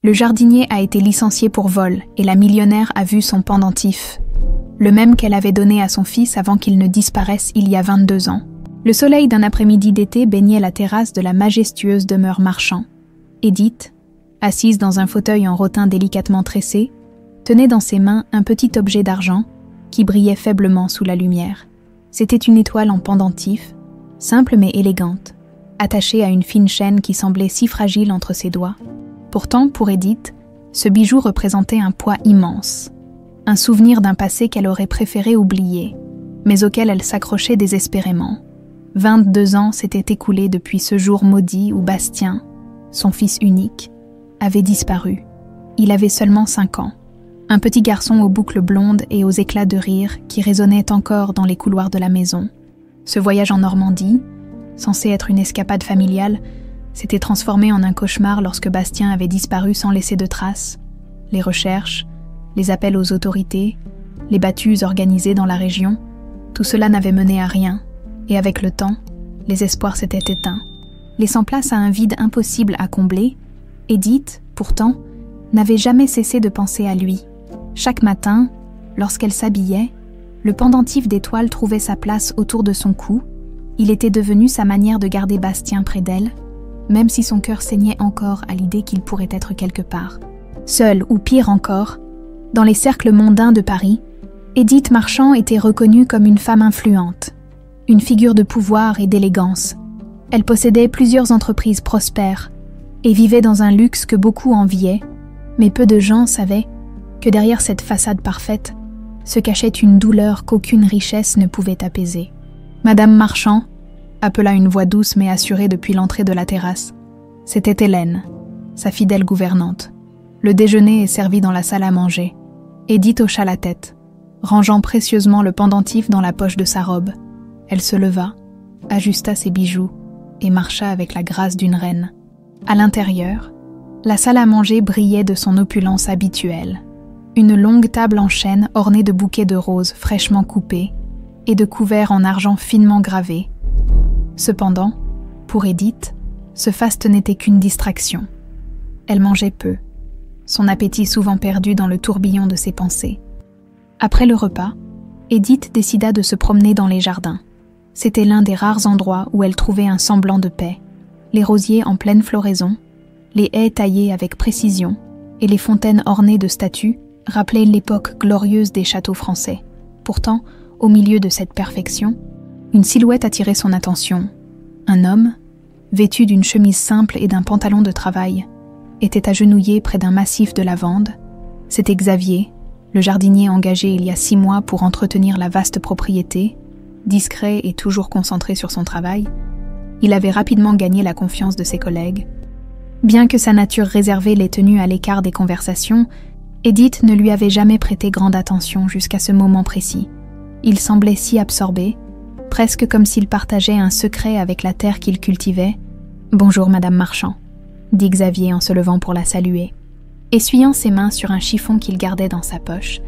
Le jardinier a été licencié pour vol et la millionnaire a vu son pendentif, le même qu'elle avait donné à son fils avant qu'il ne disparaisse il y a 22 ans. Le soleil d'un après-midi d'été baignait la terrasse de la majestueuse demeure Marchand. Édith, assise dans un fauteuil en rotin délicatement tressé, tenait dans ses mains un petit objet d'argent qui brillait faiblement sous la lumière. C'était une étoile en pendentif, simple mais élégante, attachée à une fine chaîne qui semblait si fragile entre ses doigts. Pourtant, pour Édith, ce bijou représentait un poids immense, un souvenir d'un passé qu'elle aurait préféré oublier, mais auquel elle s'accrochait désespérément. 22 ans s'étaient écoulés depuis ce jour maudit où Bastien, son fils unique, avait disparu. Il avait seulement 5 ans. Un petit garçon aux boucles blondes et aux éclats de rire qui résonnaient encore dans les couloirs de la maison. Ce voyage en Normandie, censé être une escapade familiale, s'était transformé en un cauchemar lorsque Bastien avait disparu sans laisser de traces. Les recherches, les appels aux autorités, les battues organisées dans la région, tout cela n'avait mené à rien, et avec le temps, les espoirs s'étaient éteints. Laissant place à un vide impossible à combler, Édith, pourtant, n'avait jamais cessé de penser à lui. Chaque matin, lorsqu'elle s'habillait, le pendentif d'étoiles trouvait sa place autour de son cou. Il était devenu sa manière de garder Bastien près d'elle, même si son cœur saignait encore à l'idée qu'il pourrait être quelque part. Seule, ou pire encore, dans les cercles mondains de Paris, Édith Marchand était reconnue comme une femme influente, une figure de pouvoir et d'élégance. Elle possédait plusieurs entreprises prospères et vivait dans un luxe que beaucoup enviaient, mais peu de gens savaient que derrière cette façade parfaite se cachait une douleur qu'aucune richesse ne pouvait apaiser. Madame Marchand, appela une voix douce mais assurée depuis l'entrée de la terrasse. C'était Hélène, sa fidèle gouvernante. Le déjeuner est servi dans la salle à manger. Édith hocha la tête, rangeant précieusement le pendentif dans la poche de sa robe. Elle se leva, ajusta ses bijoux et marcha avec la grâce d'une reine. À l'intérieur, la salle à manger brillait de son opulence habituelle. Une longue table en chêne ornée de bouquets de roses fraîchement coupés et de couverts en argent finement gravés. Cependant, pour Édith, ce faste n'était qu'une distraction. Elle mangeait peu, son appétit souvent perdu dans le tourbillon de ses pensées. Après le repas, Édith décida de se promener dans les jardins. C'était l'un des rares endroits où elle trouvait un semblant de paix. Les rosiers en pleine floraison, les haies taillées avec précision et les fontaines ornées de statues rappelaient l'époque glorieuse des châteaux français. Pourtant, au milieu de cette perfection, une silhouette attirait son attention. Un homme, vêtu d'une chemise simple et d'un pantalon de travail, était agenouillé près d'un massif de lavande. C'était Xavier, le jardinier engagé il y a 6 mois pour entretenir la vaste propriété. Discret et toujours concentré sur son travail, il avait rapidement gagné la confiance de ses collègues. Bien que sa nature réservée l'ait tenu à l'écart des conversations, Édith ne lui avait jamais prêté grande attention jusqu'à ce moment précis. Il semblait si absorbé, presque comme s'il partageait un secret avec la terre qu'il cultivait. « Bonjour, Madame Marchand », dit Xavier en se levant pour la saluer. Essuyant ses mains sur un chiffon qu'il gardait dans sa poche,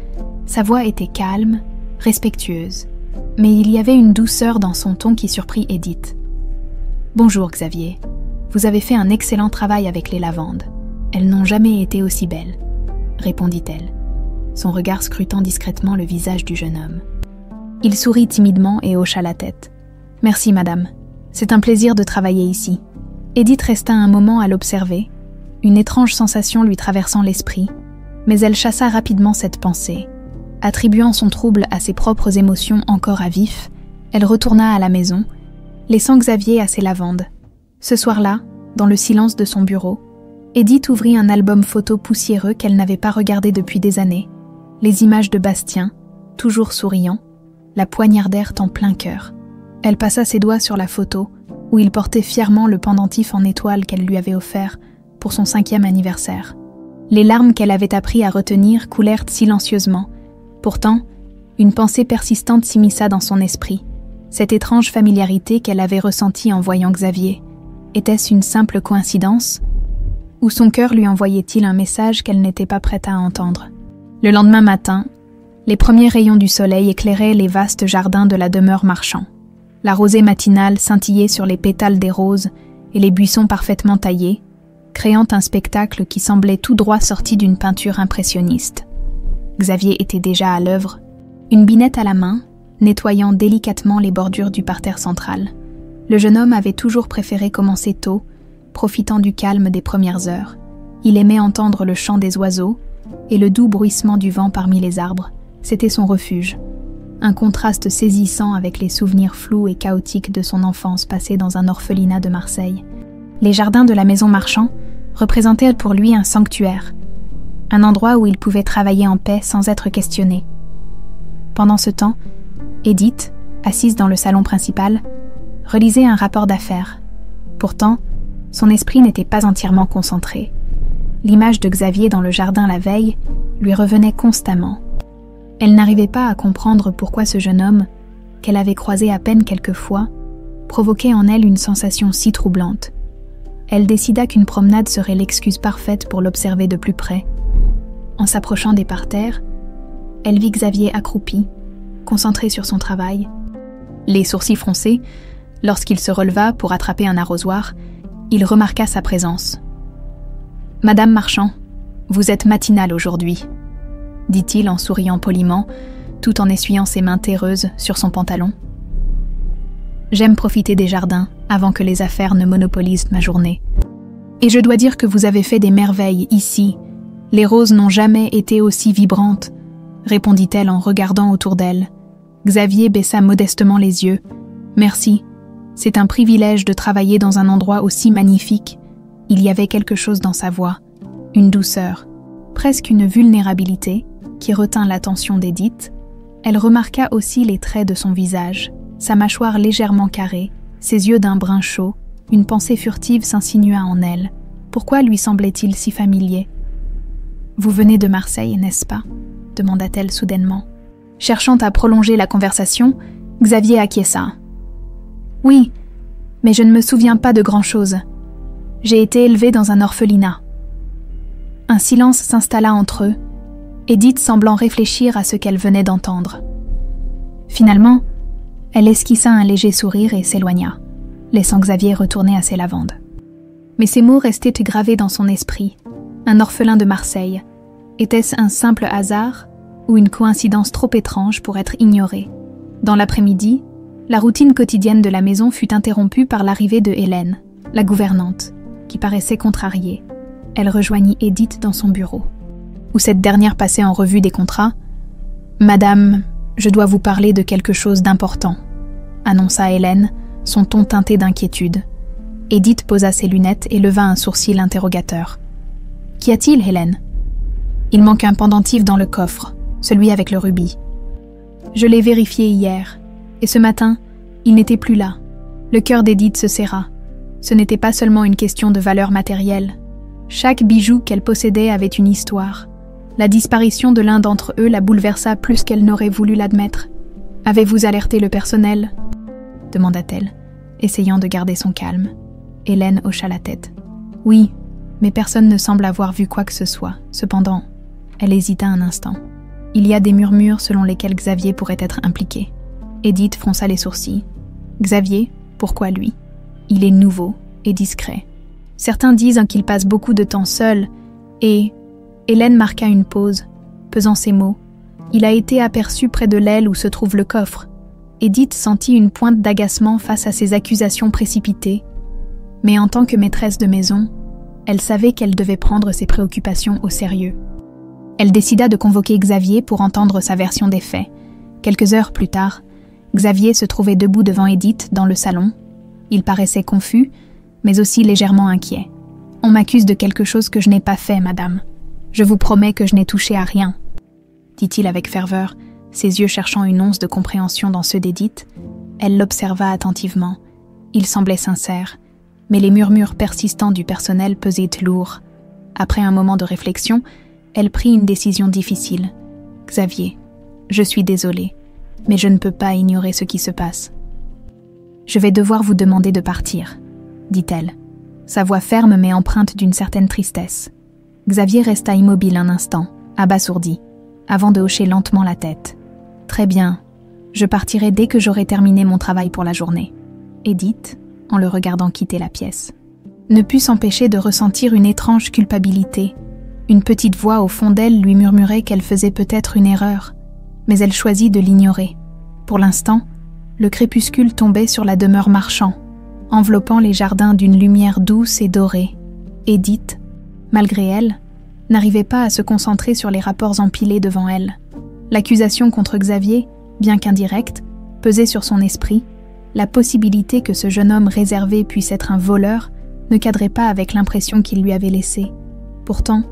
sa voix était calme, respectueuse, mais il y avait une douceur dans son ton qui surprit Édith. « Bonjour, Xavier. Vous avez fait un excellent travail avec les lavandes. Elles n'ont jamais été aussi belles, » répondit-elle, son regard scrutant discrètement le visage du jeune homme. Il sourit timidement et hocha la tête. « Merci, madame. C'est un plaisir de travailler ici. » Édith resta un moment à l'observer, une étrange sensation lui traversant l'esprit, mais elle chassa rapidement cette pensée. Attribuant son trouble à ses propres émotions encore à vif, elle retourna à la maison, laissant Xavier à ses lavandes. Ce soir-là, dans le silence de son bureau, Édith ouvrit un album photo poussiéreux qu'elle n'avait pas regardé depuis des années. Les images de Bastien, toujours souriant, la poignardèrent en plein cœur. Elle passa ses doigts sur la photo, où il portait fièrement le pendentif en étoile qu'elle lui avait offert pour son 5e anniversaire. Les larmes qu'elle avait appris à retenir coulèrent silencieusement. Pourtant, une pensée persistante s'immisça dans son esprit. Cette étrange familiarité qu'elle avait ressentie en voyant Xavier. Était-ce une simple coïncidence ? Ou son cœur lui envoyait-il un message qu'elle n'était pas prête à entendre ? Le lendemain matin, les premiers rayons du soleil éclairaient les vastes jardins de la demeure Marchand. La rosée matinale scintillait sur les pétales des roses et les buissons parfaitement taillés, créant un spectacle qui semblait tout droit sorti d'une peinture impressionniste. Xavier était déjà à l'œuvre, une binette à la main, nettoyant délicatement les bordures du parterre central. Le jeune homme avait toujours préféré commencer tôt, profitant du calme des premières heures. Il aimait entendre le chant des oiseaux et le doux bruissement du vent parmi les arbres. C'était son refuge. Un contraste saisissant avec les souvenirs flous et chaotiques de son enfance passée dans un orphelinat de Marseille. Les jardins de la maison Marchand représentaient pour lui un sanctuaire, un endroit où il pouvait travailler en paix sans être questionné. Pendant ce temps, Edith, assise dans le salon principal, relisait un rapport d'affaires. Pourtant, son esprit n'était pas entièrement concentré. L'image de Xavier dans le jardin la veille lui revenait constamment. Elle n'arrivait pas à comprendre pourquoi ce jeune homme, qu'elle avait croisé à peine quelques fois, provoquait en elle une sensation si troublante. Elle décida qu'une promenade serait l'excuse parfaite pour l'observer de plus près. En s'approchant des parterres, elle vit Xavier accroupi, concentré sur son travail. Les sourcils froncés, lorsqu'il se releva pour attraper un arrosoir, il remarqua sa présence. « Madame Marchand, vous êtes matinale aujourd'hui », dit-il en souriant poliment, tout en essuyant ses mains terreuses sur son pantalon. « J'aime profiter des jardins avant que les affaires ne monopolisent ma journée. Et je dois dire que vous avez fait des merveilles ici. Les roses n'ont jamais été aussi vibrantes, » répondit-elle en regardant autour d'elle. Xavier baissa modestement les yeux. « Merci. C'est un privilège de travailler dans un endroit aussi magnifique. » Il y avait quelque chose dans sa voix, une douceur, presque une vulnérabilité, qui retint l'attention d'Edith. Elle remarqua aussi les traits de son visage, sa mâchoire légèrement carrée, ses yeux d'un brun chaud. Une pensée furtive s'insinua en elle. Pourquoi lui semblait-il si familier ? « Vous venez de Marseille, n'est-ce pas ?» demanda-t-elle soudainement. Cherchant à prolonger la conversation, Xavier acquiesça. « Oui, mais je ne me souviens pas de grand-chose. J'ai été élevée dans un orphelinat. » Un silence s'installa entre eux, Edith semblant réfléchir à ce qu'elle venait d'entendre. Finalement, elle esquissa un léger sourire et s'éloigna, laissant Xavier retourner à ses lavandes. Mais ces mots restaient gravés dans son esprit. Un orphelin de Marseille. Était-ce un simple hasard ou une coïncidence trop étrange pour être ignorée ? Dans l'après-midi, la routine quotidienne de la maison fut interrompue par l'arrivée de Hélène, la gouvernante, qui paraissait contrariée. Elle rejoignit Edith dans son bureau, où cette dernière passait en revue des contrats. « Madame, je dois vous parler de quelque chose d'important », annonça Hélène, son ton teinté d'inquiétude. Edith posa ses lunettes et leva un sourcil interrogateur. « Qu'y a-t-il, Hélène ?»« Il manque un pendentif dans le coffre, celui avec le rubis. Je l'ai vérifié hier, et ce matin, il n'était plus là. » Le cœur d'Edith se serra. Ce n'était pas seulement une question de valeur matérielle. Chaque bijou qu'elle possédait avait une histoire. La disparition de l'un d'entre eux la bouleversa plus qu'elle n'aurait voulu l'admettre. « Avez-vous alerté le personnel ?» demanda-t-elle, essayant de garder son calme. Hélène hocha la tête. « Oui, mais personne ne semble avoir vu quoi que ce soit. Cependant, elle hésita un instant. Il y a des murmures selon lesquels Xavier pourrait être impliqué. » Edith fronça les sourcils. « Xavier, pourquoi lui ? Il est nouveau et discret. Certains disent qu'il passe beaucoup de temps seul et... » Hélène marqua une pause, pesant ses mots. « Il a été aperçu près de l'aile où se trouve le coffre. » Edith sentit une pointe d'agacement face à ces accusations précipitées. Mais en tant que maîtresse de maison, elle savait qu'elle devait prendre ses préoccupations au sérieux. Elle décida de convoquer Xavier pour entendre sa version des faits. Quelques heures plus tard, Xavier se trouvait debout devant Edith dans le salon. Il paraissait confus, mais aussi légèrement inquiet. « On m'accuse de quelque chose que je n'ai pas fait, madame. Je vous promets que je n'ai touché à rien, » dit-il avec ferveur, ses yeux cherchant une once de compréhension dans ceux d'Edith. Elle l'observa attentivement. Il semblait sincère, mais les murmures persistants du personnel pesaient lourd. Après un moment de réflexion, elle prit une décision difficile. « Xavier, je suis désolée, mais je ne peux pas ignorer ce qui se passe. Je vais devoir vous demander de partir, » dit-elle, sa voix ferme mais empreinte d'une certaine tristesse. Xavier resta immobile un instant, abasourdi, avant de hocher lentement la tête. « Très bien, je partirai dès que j'aurai terminé mon travail pour la journée. » Edith, en le regardant quitter la pièce. ne put s'empêcher de ressentir une étrange culpabilité. Une petite voix au fond d'elle lui murmurait qu'elle faisait peut-être une erreur, mais elle choisit de l'ignorer. Pour l'instant, le crépuscule tombait sur la demeure Marchand, enveloppant les jardins d'une lumière douce et dorée. Edith, malgré elle, n'arrivait pas à se concentrer sur les rapports empilés devant elle. L'accusation contre Xavier, bien qu'indirecte, pesait sur son esprit. La possibilité que ce jeune homme réservé puisse être un voleur ne cadrait pas avec l'impression qu'il lui avait laissée. Pourtant,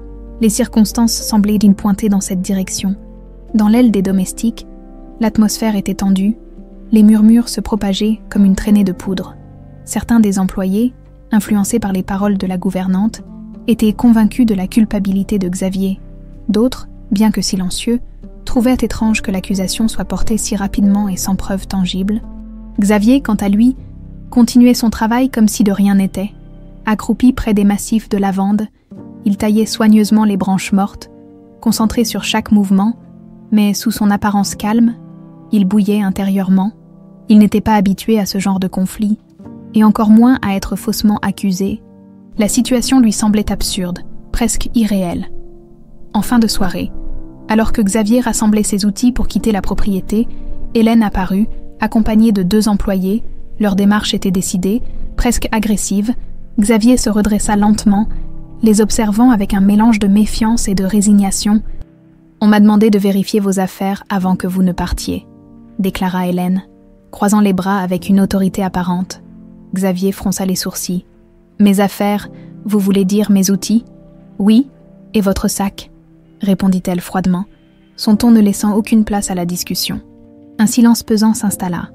les circonstances semblaient d'une pointer dans cette direction. Dans l'aile des domestiques, l'atmosphère était tendue, les murmures se propageaient comme une traînée de poudre. Certains des employés, influencés par les paroles de la gouvernante, étaient convaincus de la culpabilité de Xavier. D'autres, bien que silencieux, trouvaient étrange que l'accusation soit portée si rapidement et sans preuve tangible. Xavier, quant à lui, continuait son travail comme si de rien n'était. Accroupi près des massifs de lavande, il taillait soigneusement les branches mortes, concentré sur chaque mouvement, mais sous son apparence calme, il bouillait intérieurement. Il n'était pas habitué à ce genre de conflit, et encore moins à être faussement accusé. La situation lui semblait absurde, presque irréelle. En fin de soirée, alors que Xavier rassemblait ses outils pour quitter la propriété, Hélène apparut, accompagnée de 2 employés. Leur démarche était décidée, presque agressive. Xavier se redressa lentement, les observant avec un mélange de méfiance et de résignation. « On m'a demandé de vérifier vos affaires avant que vous ne partiez », déclara Hélène, croisant les bras avec une autorité apparente. Xavier fronça les sourcils. « Mes affaires, vous voulez dire mes outils ? » ?»« Oui, et votre sac ?» répondit-elle froidement, son ton ne laissant aucune place à la discussion. Un silence pesant s'installa.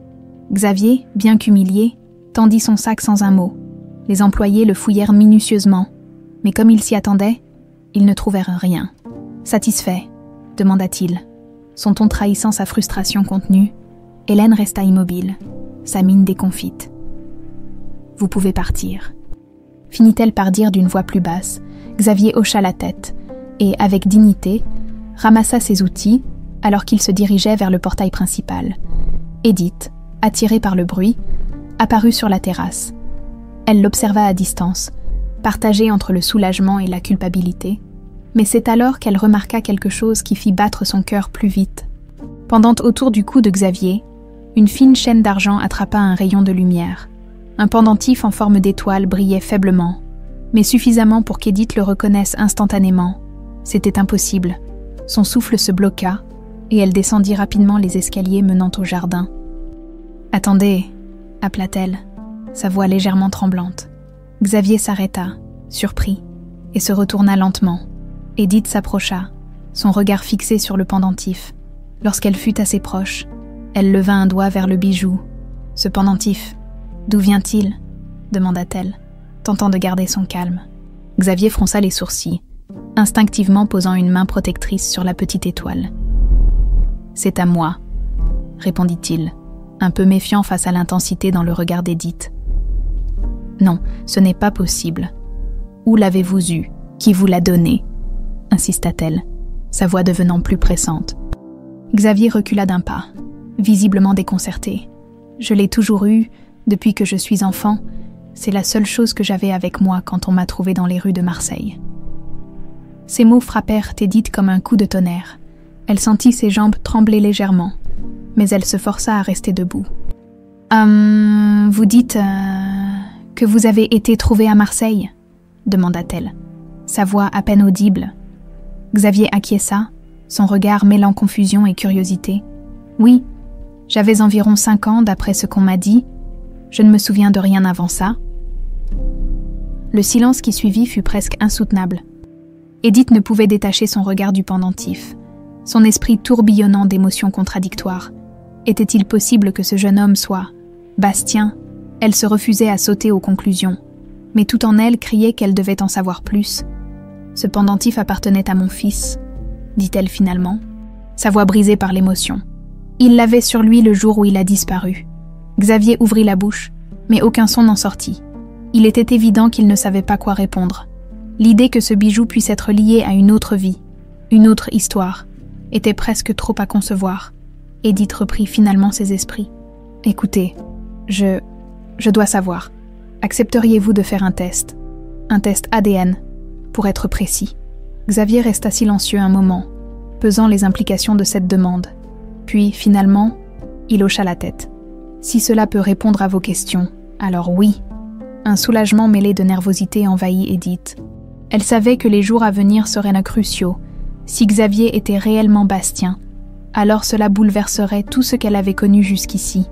Xavier, bien qu'humilié, tendit son sac sans un mot. Les employés le fouillèrent minutieusement, mais comme ils s'y attendaient, ils ne trouvèrent rien. « Satisfait ?» demanda-t-il. Son ton trahissant sa frustration contenue, Hélène resta immobile, sa mine déconfite. « Vous pouvez partir. » Finit-elle par dire d'une voix plus basse. Xavier hocha la tête et, avec dignité, ramassa ses outils alors qu'il se dirigeait vers le portail principal. Edith, attirée par le bruit, apparut sur la terrasse. Elle l'observa à distance, partagée entre le soulagement et la culpabilité, mais c'est alors qu'elle remarqua quelque chose qui fit battre son cœur plus vite. Pendant autour du cou de Xavier, une fine chaîne d'argent attrapa un rayon de lumière. Un pendentif en forme d'étoile brillait faiblement, mais suffisamment pour qu'Edith le reconnaisse instantanément. C'était impossible. Son souffle se bloqua, et elle descendit rapidement les escaliers menant au jardin. « Attendez !» appela-t-elle, sa voix légèrement tremblante. Xavier s'arrêta, surpris, et se retourna lentement. Edith s'approcha, son regard fixé sur le pendentif. Lorsqu'elle fut assez proche, elle leva un doigt vers le bijou. « Ce pendentif, d'où vient-il ?» demanda-t-elle, tentant de garder son calme. Xavier fronça les sourcils, instinctivement posant une main protectrice sur la petite étoile. « C'est à moi », répondit-il, un peu méfiant face à l'intensité dans le regard d'Edith. « Non, ce n'est pas possible. Où l'avez-vous eu? Qui vous l'a donné ?» insista-t-elle, sa voix devenant plus pressante. Xavier recula d'un pas, visiblement déconcerté. « Je l'ai toujours eu, depuis que je suis enfant. C'est la seule chose que j'avais avec moi quand on m'a trouvé dans les rues de Marseille. » Ces mots frappèrent Edith comme un coup de tonnerre. Elle sentit ses jambes trembler légèrement, mais elle se força à rester debout. « Vous dites que vous avez été trouvée à Marseille ?» demanda-t-elle, sa voix à peine audible. Xavier acquiesça, son regard mêlant confusion et curiosité. « Oui, j'avais environ 5 ans d'après ce qu'on m'a dit. Je ne me souviens de rien avant ça. » Le silence qui suivit fut presque insoutenable. Edith ne pouvait détacher son regard du pendentif, son esprit tourbillonnant d'émotions contradictoires. Était-il possible que ce jeune homme soit Bastien? Elle se refusait à sauter aux conclusions, mais tout en elle criait qu'elle devait en savoir plus. « Ce pendentif appartenait à mon fils », dit-elle finalement, sa voix brisée par l'émotion. Il l'avait sur lui le jour où il a disparu. Xavier ouvrit la bouche, mais aucun son n'en sortit. Il était évident qu'il ne savait pas quoi répondre. L'idée que ce bijou puisse être lié à une autre vie, une autre histoire, était presque trop à concevoir. Edith reprit finalement ses esprits. « Écoutez, je dois savoir. Accepteriez-vous de faire un test ? Un test ADN, pour être précis. Xavier resta silencieux un moment, pesant les implications de cette demande. Puis, finalement, il hocha la tête. Si cela peut répondre à vos questions, alors oui. Un soulagement mêlé de nervosité envahit Edith. Elle savait que les jours à venir seraient cruciaux. Si Xavier était réellement Bastien, alors cela bouleverserait tout ce qu'elle avait connu jusqu'ici.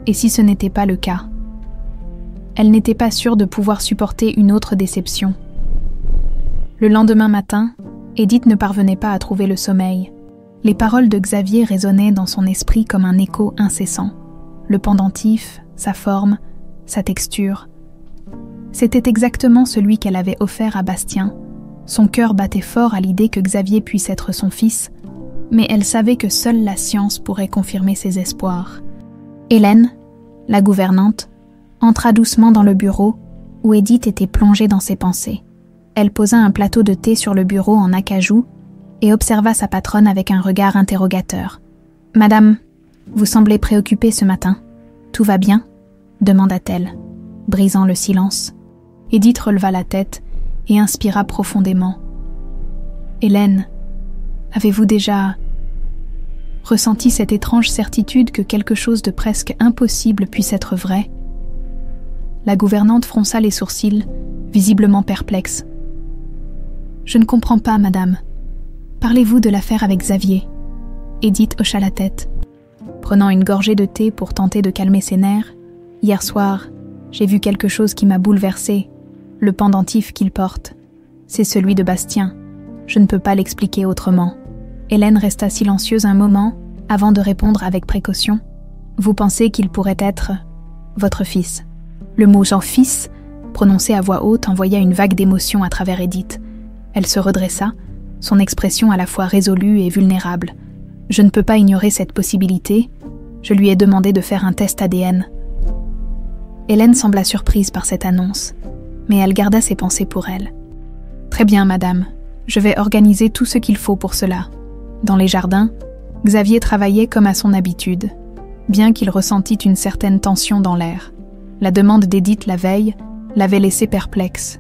Et si ce n'était pas le cas? Elle n'était pas sûre de pouvoir supporter une autre déception. Le lendemain matin, Edith ne parvenait pas à trouver le sommeil. Les paroles de Xavier résonnaient dans son esprit comme un écho incessant. Le pendentif, sa forme, sa texture. C'était exactement celui qu'elle avait offert à Bastien. Son cœur battait fort à l'idée que Xavier puisse être son fils, mais elle savait que seule la science pourrait confirmer ses espoirs. Hélène, la gouvernante, entra doucement dans le bureau où Edith était plongée dans ses pensées. Elle posa un plateau de thé sur le bureau en acajou et observa sa patronne avec un regard interrogateur. « Madame, vous semblez préoccupée ce matin. Tout va bien ?» demanda-t-elle, brisant le silence. Edith releva la tête et inspira profondément. « Hélène, avez-vous déjà ressenti cette étrange certitude que quelque chose de presque impossible puisse être vrai ?» La gouvernante fronça les sourcils, visiblement perplexe. « Je ne comprends pas, madame. Parlez-vous de l'affaire avec Xavier ?» Edith hocha la tête. Prenant une gorgée de thé pour tenter de calmer ses nerfs, « Hier soir, j'ai vu quelque chose qui m'a bouleversée. Le pendentif qu'il porte. C'est celui de Bastien. Je ne peux pas l'expliquer autrement. » Hélène resta silencieuse un moment avant de répondre avec précaution. « Vous pensez qu'il pourrait être votre fils ?» Le mot « fils » prononcé à voix haute envoya une vague d'émotion à travers Edith. Elle se redressa, son expression à la fois résolue et vulnérable. « Je ne peux pas ignorer cette possibilité. Je lui ai demandé de faire un test ADN. » Hélène sembla surprise par cette annonce, mais elle garda ses pensées pour elle. « Très bien, madame. Je vais organiser tout ce qu'il faut pour cela. » Dans les jardins, Xavier travaillait comme à son habitude, bien qu'il ressentît une certaine tension dans l'air. La demande d'Edith la veille l'avait laissé perplexe.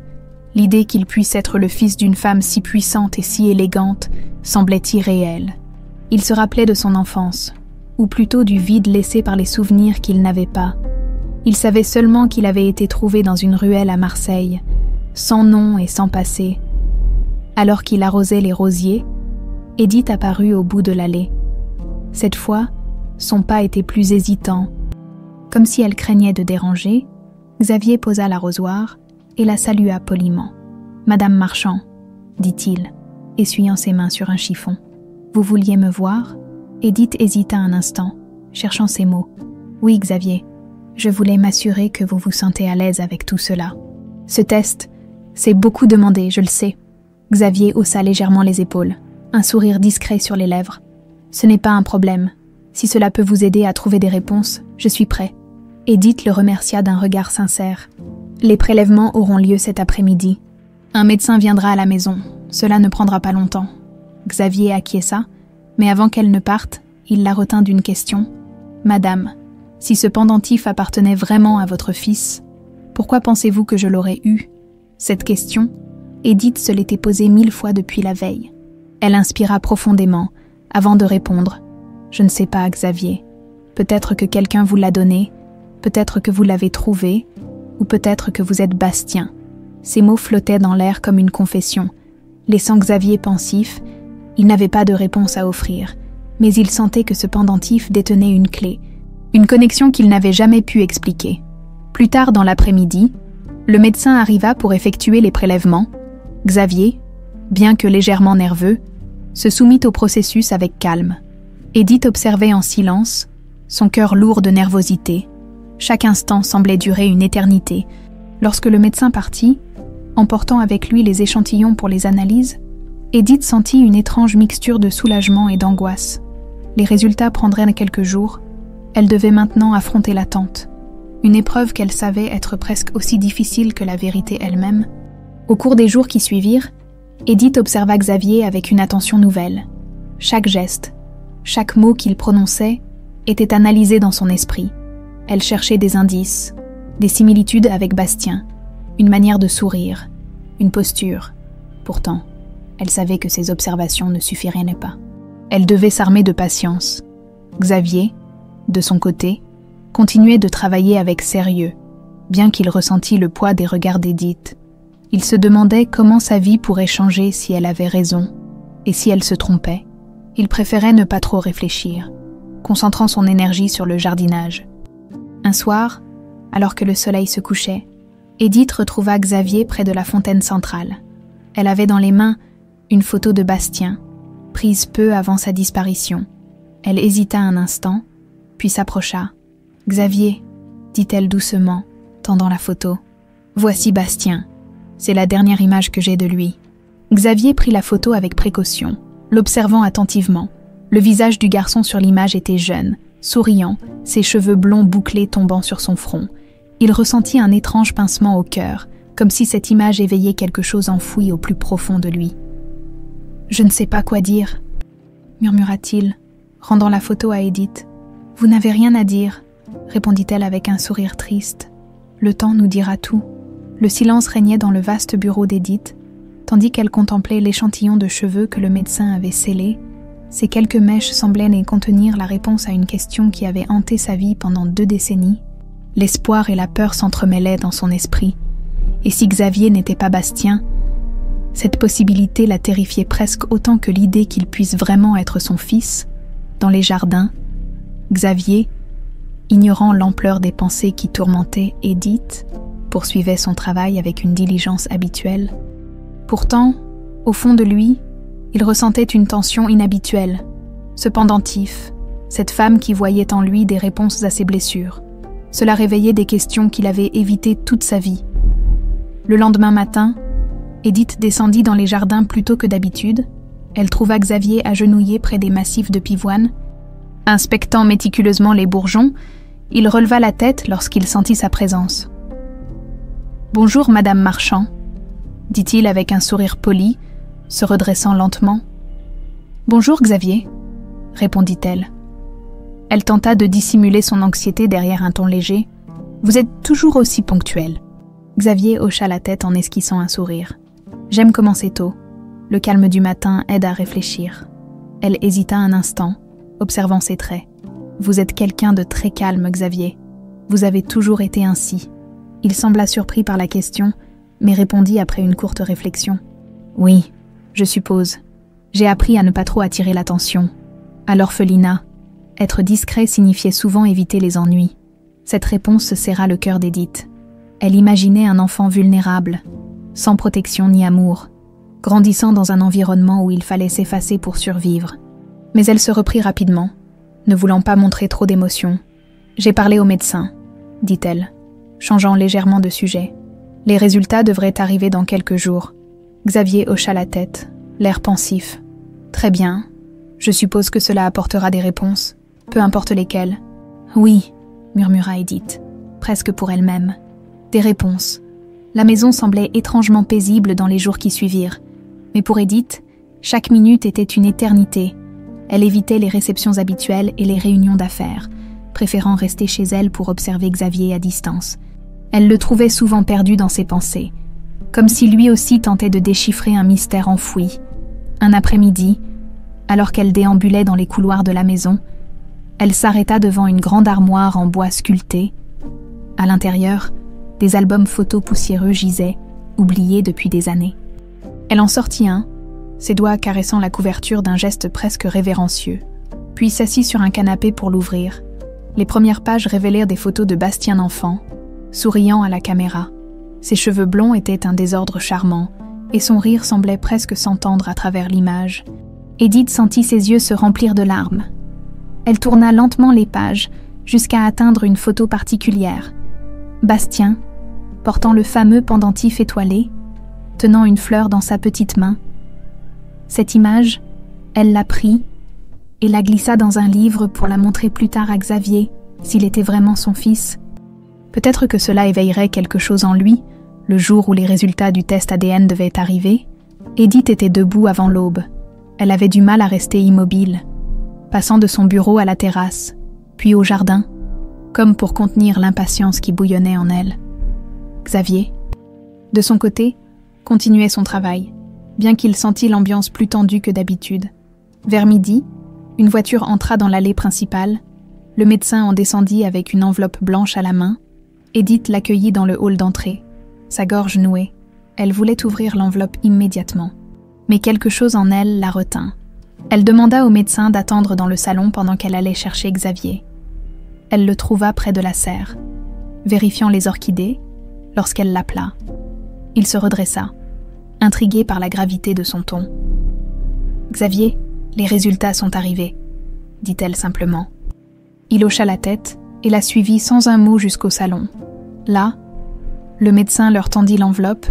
L'idée qu'il puisse être le fils d'une femme si puissante et si élégante semblait irréelle. Il se rappelait de son enfance, ou plutôt du vide laissé par les souvenirs qu'il n'avait pas. Il savait seulement qu'il avait été trouvé dans une ruelle à Marseille, sans nom et sans passé. Alors qu'il arrosait les rosiers, Edith apparut au bout de l'allée. Cette fois, son pas était plus hésitant. Comme si elle craignait de déranger, Xavier posa l'arrosoir et la salua poliment. « Madame Marchand, » dit-il, essuyant ses mains sur un chiffon. « Vous vouliez me voir ?» Edith hésita un instant, cherchant ses mots. « Oui, Xavier, je voulais m'assurer que vous vous sentez à l'aise avec tout cela. Ce test, c'est beaucoup demandé, je le sais. » Xavier haussa légèrement les épaules, un sourire discret sur les lèvres. « Ce n'est pas un problème. Si cela peut vous aider à trouver des réponses, je suis prêt. » Edith le remercia d'un regard sincère. « Les prélèvements auront lieu cet après-midi. Un médecin viendra à la maison. Cela ne prendra pas longtemps. » Xavier acquiesça, mais avant qu'elle ne parte, il la retint d'une question. « Madame, si ce pendentif appartenait vraiment à votre fils, pourquoi pensez-vous que je l'aurais eu ?» Cette question, Edith se l'était posée 1000 fois depuis la veille. Elle inspira profondément, avant de répondre. « Je ne sais pas, Xavier. Peut-être que quelqu'un vous l'a donné, peut-être que vous l'avez trouvé, ou peut-être que vous êtes Bastien. » Ces mots flottaient dans l'air comme une confession. Laissant Xavier pensif, il n'avait pas de réponse à offrir, mais il sentait que ce pendentif détenait une clé, une connexion qu'il n'avait jamais pu expliquer. Plus tard dans l'après-midi, le médecin arriva pour effectuer les prélèvements. Xavier, bien que légèrement nerveux, se soumit au processus avec calme. Edith observait en silence, son cœur lourd de nervosité. Chaque instant semblait durer une éternité. Lorsque le médecin partit, emportant avec lui les échantillons pour les analyses, Edith sentit une étrange mixture de soulagement et d'angoisse. Les résultats prendraient quelques jours. Elle devait maintenant affronter l'attente. Une épreuve qu'elle savait être presque aussi difficile que la vérité elle-même. Au cours des jours qui suivirent, Edith observa Xavier avec une attention nouvelle. Chaque geste, chaque mot qu'il prononçait était analysé dans son esprit. Elle cherchait des indices, des similitudes avec Bastien. une manière de sourire, une posture. Pourtant, elle savait que ses observations ne suffiraient pas. Elle devait s'armer de patience. Xavier, de son côté, continuait de travailler avec sérieux, bien qu'il ressentît le poids des regards d'Edith. Il se demandait comment sa vie pourrait changer si elle avait raison, et si elle se trompait. Il préférait ne pas trop réfléchir, concentrant son énergie sur le jardinage. Un soir, alors que le soleil se couchait, Edith retrouva Xavier près de la fontaine centrale. Elle avait dans les mains une photo de Bastien, prise peu avant sa disparition. Elle hésita un instant, puis s'approcha. « Xavier », dit-elle doucement, tendant la photo. « Voici Bastien. C'est la dernière image que j'ai de lui. » Xavier prit la photo avec précaution, l'observant attentivement. Le visage du garçon sur l'image était jeune, souriant, ses cheveux blonds bouclés tombant sur son front. Il ressentit un étrange pincement au cœur, comme si cette image éveillait quelque chose enfoui au plus profond de lui. « Je ne sais pas quoi dire, » murmura-t-il, rendant la photo à Edith. « Vous n'avez rien à dire, » répondit-elle avec un sourire triste. « Le temps nous dira tout. » Le silence régnait dans le vaste bureau d'Edith, tandis qu'elle contemplait l'échantillon de cheveux que le médecin avait scellé. Ces quelques mèches semblaient n'y contenir la réponse à une question qui avait hanté sa vie pendant 2 décennies. L'espoir et la peur s'entremêlaient dans son esprit. Et si Xavier n'était pas Bastien, cette possibilité la terrifiait presque autant que l'idée qu'il puisse vraiment être son fils. Dans les jardins, Xavier, ignorant l'ampleur des pensées qui tourmentaient Edith, poursuivait son travail avec une diligence habituelle. Pourtant, au fond de lui, il ressentait une tension inhabituelle, ce pendentif, cette femme qui voyait en lui des réponses à ses blessures. Cela réveillait des questions qu'il avait évitées toute sa vie. Le lendemain matin, Edith descendit dans les jardins plus tôt que d'habitude. Elle trouva Xavier agenouillé près des massifs de pivoine. Inspectant méticuleusement les bourgeons, il releva la tête lorsqu'il sentit sa présence. « Bonjour, Madame Marchand », dit-il avec un sourire poli, se redressant lentement. « Bonjour, Xavier », répondit-elle. Elle tenta de dissimuler son anxiété derrière un ton léger. « Vous êtes toujours aussi ponctuel. » Xavier hocha la tête en esquissant un sourire. « J'aime commencer tôt. Le calme du matin aide à réfléchir. » Elle hésita un instant, observant ses traits. « Vous êtes quelqu'un de très calme, Xavier. Vous avez toujours été ainsi. » Il sembla surpris par la question, mais répondit après une courte réflexion. « Oui, je suppose. J'ai appris à ne pas trop attirer l'attention. À l'orphelinat, être discret signifiait souvent éviter les ennuis. » Cette réponse serra le cœur d'Edith. Elle imaginait un enfant vulnérable, sans protection ni amour, grandissant dans un environnement où il fallait s'effacer pour survivre. Mais elle se reprit rapidement, ne voulant pas montrer trop d'émotion. « J'ai parlé au médecin, » dit-elle, changeant légèrement de sujet. « Les résultats devraient arriver dans quelques jours. » Xavier hocha la tête, l'air pensif. « Très bien. Je suppose que cela apportera des réponses, peu importe lesquelles. »« Oui, » murmura Edith, presque pour elle-même. Des réponses. La maison semblait étrangement paisible dans les jours qui suivirent. Mais pour Edith, chaque minute était une éternité. Elle évitait les réceptions habituelles et les réunions d'affaires, préférant rester chez elle pour observer Xavier à distance. Elle le trouvait souvent perdu dans ses pensées, comme si lui aussi tentait de déchiffrer un mystère enfoui. Un après-midi, alors qu'elle déambulait dans les couloirs de la maison, elle s'arrêta devant une grande armoire en bois sculpté. À l'intérieur, des albums photos poussiéreux gisaient, oubliés depuis des années. Elle en sortit un, ses doigts caressant la couverture d'un geste presque révérencieux, puis s'assit sur un canapé pour l'ouvrir. Les premières pages révélèrent des photos de Bastien enfant, souriant à la caméra. Ses cheveux blonds étaient un désordre charmant, et son rire semblait presque s'entendre à travers l'image. Edith sentit ses yeux se remplir de larmes. Elle tourna lentement les pages, jusqu'à atteindre une photo particulière. Bastien, portant le fameux pendentif étoilé, tenant une fleur dans sa petite main. Cette image, elle la prit et la glissa dans un livre pour la montrer plus tard à Xavier, s'il était vraiment son fils. Peut-être que cela éveillerait quelque chose en lui, le jour où les résultats du test ADN devaient arriver. Edith était debout avant l'aube. Elle avait du mal à rester immobile, passant de son bureau à la terrasse, puis au jardin, comme pour contenir l'impatience qui bouillonnait en elle. « Xavier » De son côté, continuait son travail, bien qu'il sentît l'ambiance plus tendue que d'habitude. Vers midi, une voiture entra dans l'allée principale, le médecin en descendit avec une enveloppe blanche à la main. Edith l'accueillit dans le hall d'entrée, sa gorge nouée. Elle voulait ouvrir l'enveloppe immédiatement, mais quelque chose en elle la retint. Elle demanda au médecin d'attendre dans le salon pendant qu'elle allait chercher Xavier. Elle le trouva près de la serre, vérifiant les orchidées, lorsqu'elle l'appela. Il se redressa, intrigué par la gravité de son ton. « Xavier, les résultats sont arrivés, » dit-elle simplement. Il hocha la tête et la suivit sans un mot jusqu'au salon. Là, le médecin leur tendit l'enveloppe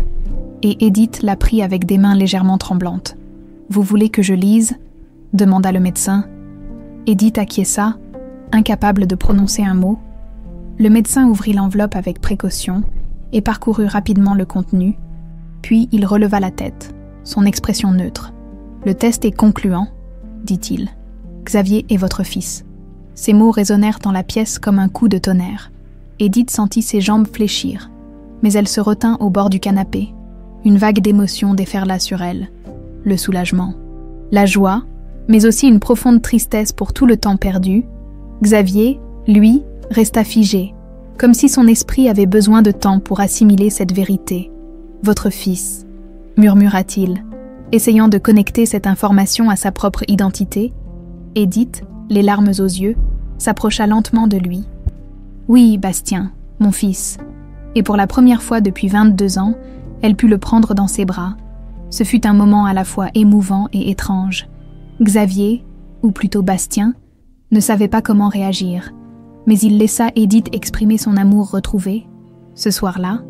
et Edith la prit avec des mains légèrement tremblantes. « Vous voulez que je lise ?» demanda le médecin. Edith acquiesça, incapable de prononcer un mot. Le médecin ouvrit l'enveloppe avec précaution et parcourut rapidement le contenu, puis il releva la tête, son expression neutre. « Le test est concluant, » dit-il. « Xavier est votre fils. » Ces mots résonnèrent dans la pièce comme un coup de tonnerre. Edith sentit ses jambes fléchir, mais elle se retint au bord du canapé. Une vague d'émotion déferla sur elle. Le soulagement, la joie, mais aussi une profonde tristesse pour tout le temps perdu. Xavier, lui, resta figé, comme si son esprit avait besoin de temps pour assimiler cette vérité. « Votre fils », murmura-t-il, essayant de connecter cette information à sa propre identité. Edith, les larmes aux yeux, s'approcha lentement de lui. « Oui, Bastien, mon fils. » Et pour la première fois depuis 22 ans, elle put le prendre dans ses bras. Ce fut un moment à la fois émouvant et étrange. Xavier, ou plutôt Bastien, ne savait pas comment réagir, mais il laissa Edith exprimer son amour retrouvé. Ce soir-là,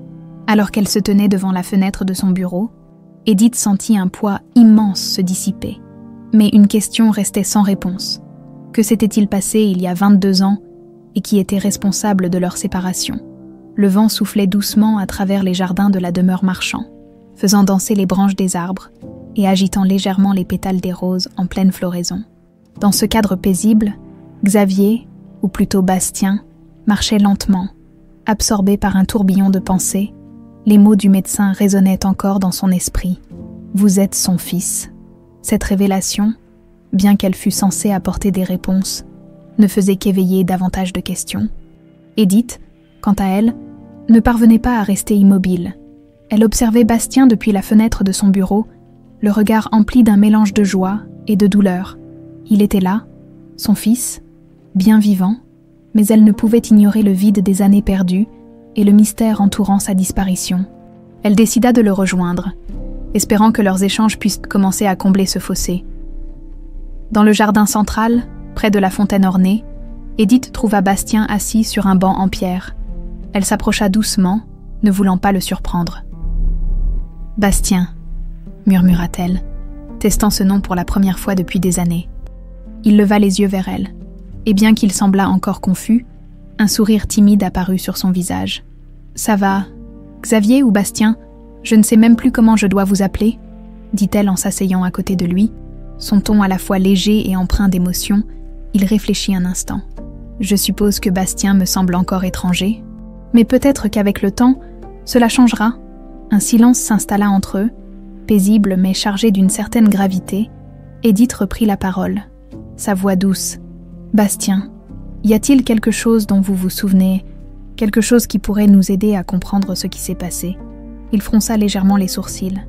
alors qu'elle se tenait devant la fenêtre de son bureau, Edith sentit un poids immense se dissiper. Mais une question restait sans réponse. Que s'était-il passé il y a 22 ans et qui était responsable de leur séparation? Le vent soufflait doucement à travers les jardins de la demeure Marchand, faisant danser les branches des arbres et agitant légèrement les pétales des roses en pleine floraison. Dans ce cadre paisible, Xavier, ou plutôt Bastien, marchait lentement, absorbé par un tourbillon de pensées. Les mots du médecin résonnaient encore dans son esprit. « Vous êtes son fils ». Cette révélation, bien qu'elle fût censée apporter des réponses, ne faisait qu'éveiller davantage de questions. Edith, quant à elle, ne parvenait pas à rester immobile. Elle observait Bastien depuis la fenêtre de son bureau, le regard empli d'un mélange de joie et de douleur. Il était là, son fils, bien vivant, mais elle ne pouvait ignorer le vide des années perdues et le mystère entourant sa disparition. Elle décida de le rejoindre, espérant que leurs échanges puissent commencer à combler ce fossé. Dans le jardin central, près de la fontaine ornée, Edith trouva Bastien assis sur un banc en pierre. Elle s'approcha doucement, ne voulant pas le surprendre. « Bastien », murmura-t-elle, testant ce nom pour la première fois depuis des années. Il leva les yeux vers elle, et bien qu'il semblât encore confus, un sourire timide apparut sur son visage. « Ça va, Xavier ou Bastien, je ne sais même plus comment je dois vous appeler », dit-elle en s'asseyant à côté de lui. Son ton à la fois léger et empreint d'émotion, il réfléchit un instant. « Je suppose que Bastien me semble encore étranger, mais peut-être qu'avec le temps, cela changera. » Un silence s'installa entre eux, paisible mais chargé d'une certaine gravité. Edith reprit la parole, sa voix douce. « Bastien, y a-t-il quelque chose dont vous vous souvenez, quelque chose qui pourrait nous aider à comprendre ce qui s'est passé ?» Il fronça légèrement les sourcils,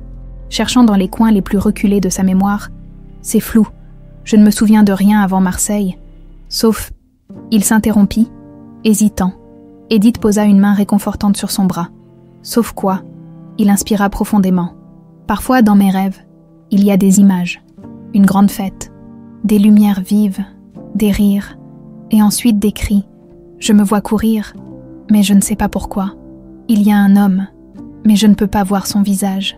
cherchant dans les coins les plus reculés de sa mémoire. « C'est flou, je ne me souviens de rien avant Marseille, sauf... » Il s'interrompit, hésitant. Edith posa une main réconfortante sur son bras. « Sauf quoi ?» Il inspira profondément. « Parfois, dans mes rêves, il y a des images, une grande fête, des lumières vives, des rires, et ensuite des cris. Je me vois courir, mais je ne sais pas pourquoi. Il y a un homme, mais je ne peux pas voir son visage.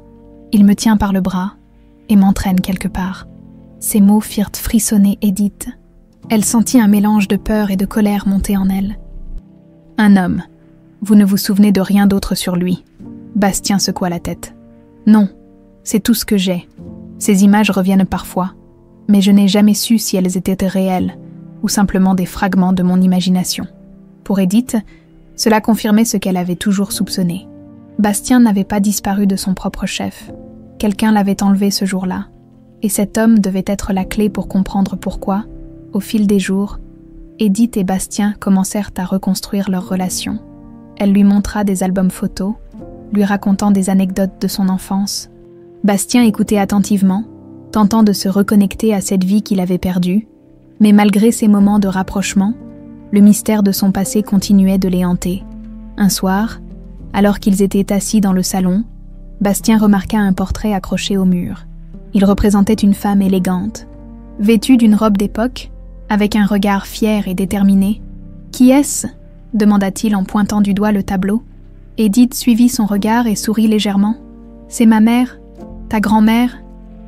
Il me tient par le bras et m'entraîne quelque part. » Ces mots firent frissonner Edith. Elle sentit un mélange de peur et de colère monter en elle. « Un homme. Vous ne vous souvenez de rien d'autre sur lui ?» Bastien secoua la tête. « Non, c'est tout ce que j'ai. Ces images reviennent parfois, mais je n'ai jamais su si elles étaient réelles ou simplement des fragments de mon imagination. » Pour Edith, cela confirmait ce qu'elle avait toujours soupçonné. Bastien n'avait pas disparu de son propre chef. Quelqu'un l'avait enlevé ce jour-là. Et cet homme devait être la clé pour comprendre pourquoi, au fil des jours, Edith et Bastien commencèrent à reconstruire leur relation. Elle lui montra des albums photos, lui racontant des anecdotes de son enfance. Bastien écoutait attentivement, tentant de se reconnecter à cette vie qu'il avait perdue, mais malgré ces moments de rapprochement, le mystère de son passé continuait de les hanter. Un soir, alors qu'ils étaient assis dans le salon, Bastien remarqua un portrait accroché au mur. Il représentait une femme élégante, vêtue d'une robe d'époque, avec un regard fier et déterminé. « Qui est-ce » demanda-t-il en pointant du doigt le tableau. Edith suivit son regard et sourit légèrement. « C'est ma mère, ta grand-mère.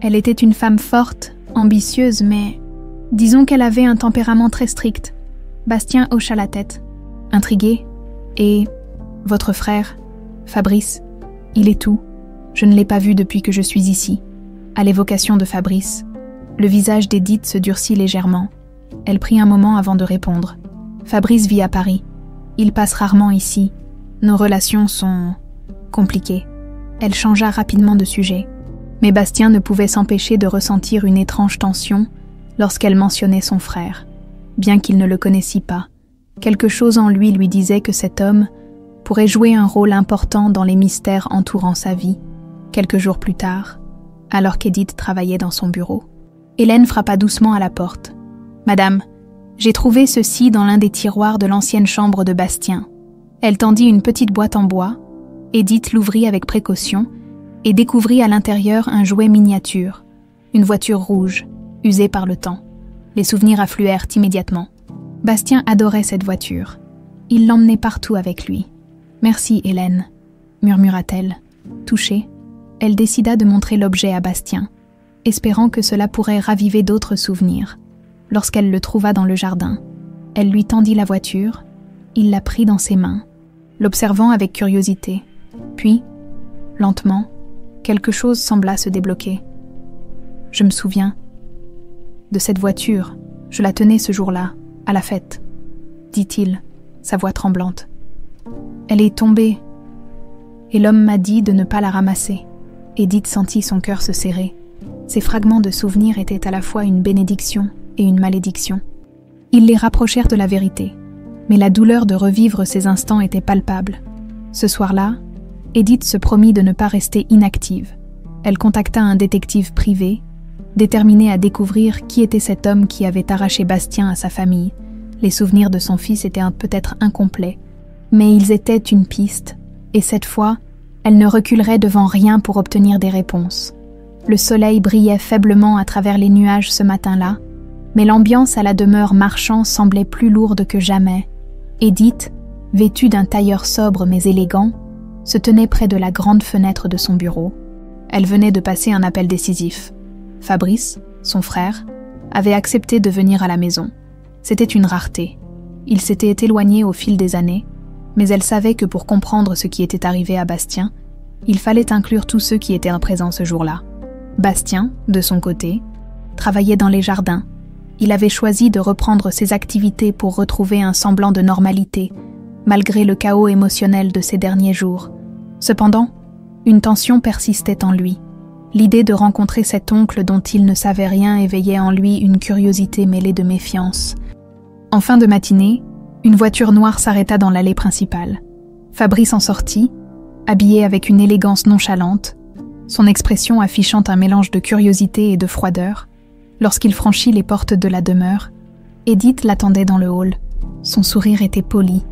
Elle était une femme forte, ambitieuse, mais disons qu'elle avait un tempérament très strict. » Bastien hocha la tête, intrigué. « Et votre frère, Fabrice, il est où? Je ne l'ai pas vu depuis que je suis ici. » À l'évocation de Fabrice, le visage d'Edith se durcit légèrement. Elle prit un moment avant de répondre. « Fabrice vit à Paris. Il passe rarement ici. Nos relations sont compliquées. » Elle changea rapidement de sujet. Mais Bastien ne pouvait s'empêcher de ressentir une étrange tension lorsqu'elle mentionnait son frère. Bien qu'il ne le connaissît pas, quelque chose en lui disait que cet homme pourrait jouer un rôle important dans les mystères entourant sa vie. Quelques jours plus tard, alors qu'Edith travaillait dans son bureau, Hélène frappa doucement à la porte. « Madame, j'ai trouvé ceci dans l'un des tiroirs de l'ancienne chambre de Bastien. » Elle tendit une petite boîte en bois. Edith l'ouvrit avec précaution et découvrit à l'intérieur un jouet miniature, une voiture rouge, usée par le temps. Les souvenirs affluèrent immédiatement. Bastien adorait cette voiture. Il l'emmenait partout avec lui. « Merci, Hélène » murmura-t-elle. Touchée, elle décida de montrer l'objet à Bastien, espérant que cela pourrait raviver d'autres souvenirs. Lorsqu'elle le trouva dans le jardin, elle lui tendit la voiture, il la prit dans ses mains, l'observant avec curiosité. Puis, lentement, quelque chose sembla se débloquer. « Je me souviens de cette voiture, je la tenais ce jour-là, à la fête, » dit-il, sa voix tremblante. « Elle est tombée, et l'homme m'a dit de ne pas la ramasser. » Edith sentit son cœur se serrer. Ces fragments de souvenirs étaient à la fois une bénédiction et une malédiction. Ils les rapprochèrent de la vérité, mais la douleur de revivre ces instants était palpable. Ce soir-là, Edith se promit de ne pas rester inactive. Elle contacta un détective privé, déterminée à découvrir qui était cet homme qui avait arraché Bastien à sa famille. Les souvenirs de son fils étaient peut-être incomplets, mais ils étaient une piste, et cette fois, elle ne reculerait devant rien pour obtenir des réponses. Le soleil brillait faiblement à travers les nuages ce matin-là, mais l'ambiance à la demeure Marchand semblait plus lourde que jamais. Edith, vêtue d'un tailleur sobre mais élégant, se tenait près de la grande fenêtre de son bureau. Elle venait de passer un appel décisif. Fabrice, son frère, avait accepté de venir à la maison. C'était une rareté. Il s'était éloigné au fil des années, mais elle savait que pour comprendre ce qui était arrivé à Bastien, il fallait inclure tous ceux qui étaient présents ce jour-là. Bastien, de son côté, travaillait dans les jardins. Il avait choisi de reprendre ses activités pour retrouver un semblant de normalité, malgré le chaos émotionnel de ces derniers jours. Cependant, une tension persistait en lui. L'idée de rencontrer cet oncle dont il ne savait rien éveillait en lui une curiosité mêlée de méfiance. En fin de matinée, une voiture noire s'arrêta dans l'allée principale. Fabrice en sortit, habillé avec une élégance nonchalante, son expression affichant un mélange de curiosité et de froideur. Lorsqu'il franchit les portes de la demeure, Edith l'attendait dans le hall. Son sourire était poli,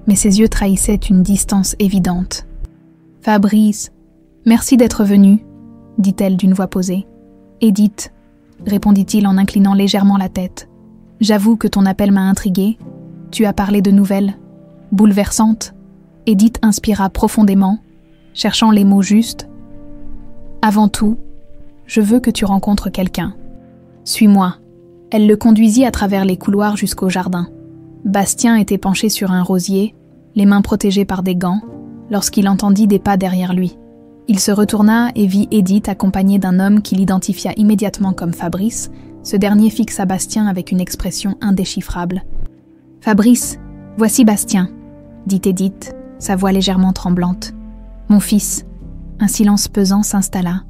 mais ses yeux trahissaient une distance évidente. « Fabrice, merci d'être venu », dit-elle d'une voix posée. « Edith », répondit-il en inclinant légèrement la tête. « J'avoue que ton appel m'a intriguée. Tu as parlé de nouvelles bouleversantes. » Edith inspira profondément, cherchant les mots justes. « Avant tout, je veux que tu rencontres quelqu'un. Suis-moi. » Elle le conduisit à travers les couloirs jusqu'au jardin. Bastien était penché sur un rosier, les mains protégées par des gants, lorsqu'il entendit des pas derrière lui. Il se retourna et vit Edith accompagnée d'un homme qu'il identifia immédiatement comme Fabrice. Ce dernier fixa Bastien avec une expression indéchiffrable. « Fabrice, voici Bastien, » dit Edith, sa voix légèrement tremblante. Mon fils. Un silence pesant s'installa.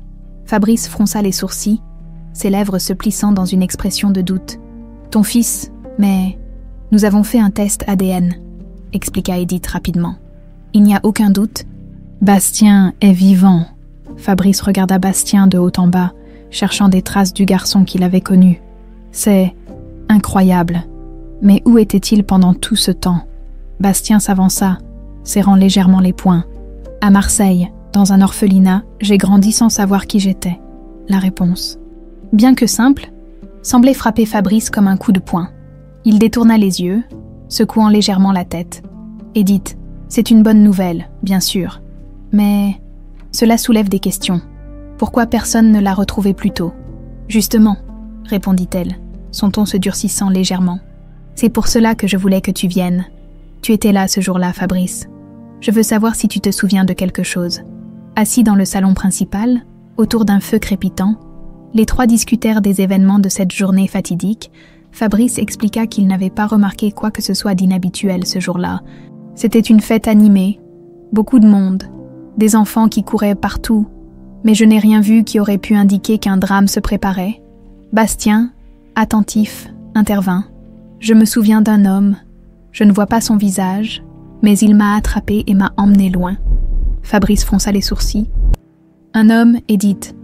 Fabrice fronça les sourcils, ses lèvres se plissant dans une expression de doute. Ton fils, mais nous avons fait un test ADN, expliqua Edith rapidement. Il n'y a aucun doute. Bastien est vivant. Fabrice regarda Bastien de haut en bas, cherchant des traces du garçon qu'il avait connu. C'est incroyable. Mais où était-il pendant tout ce temps? Bastien s'avança, serrant légèrement les poings. À Marseille, dans un orphelinat, j'ai grandi sans savoir qui j'étais. La réponse, bien que simple, semblait frapper Fabrice comme un coup de poing. Il détourna les yeux, secouant légèrement la tête. Edith, c'est une bonne nouvelle, bien sûr. Mais cela soulève des questions. Pourquoi personne ne l'a retrouvé plus tôt? Justement, répondit-elle, son ton se durcissant légèrement. C'est pour cela que je voulais que tu viennes. Tu étais là ce jour-là, Fabrice. Je veux savoir si tu te souviens de quelque chose. Assis dans le salon principal, autour d'un feu crépitant, les trois discutèrent des événements de cette journée fatidique. Fabrice expliqua qu'il n'avait pas remarqué quoi que ce soit d'inhabituel ce jour-là. C'était une fête animée, beaucoup de monde, des enfants qui couraient partout, mais je n'ai rien vu qui aurait pu indiquer qu'un drame se préparait. Bastien, attentif, intervint. Je me souviens d'un homme. Je ne vois pas son visage, mais il m'a attrapé et m'a emmené loin. Fabrice fronça les sourcils. Un homme, Edith.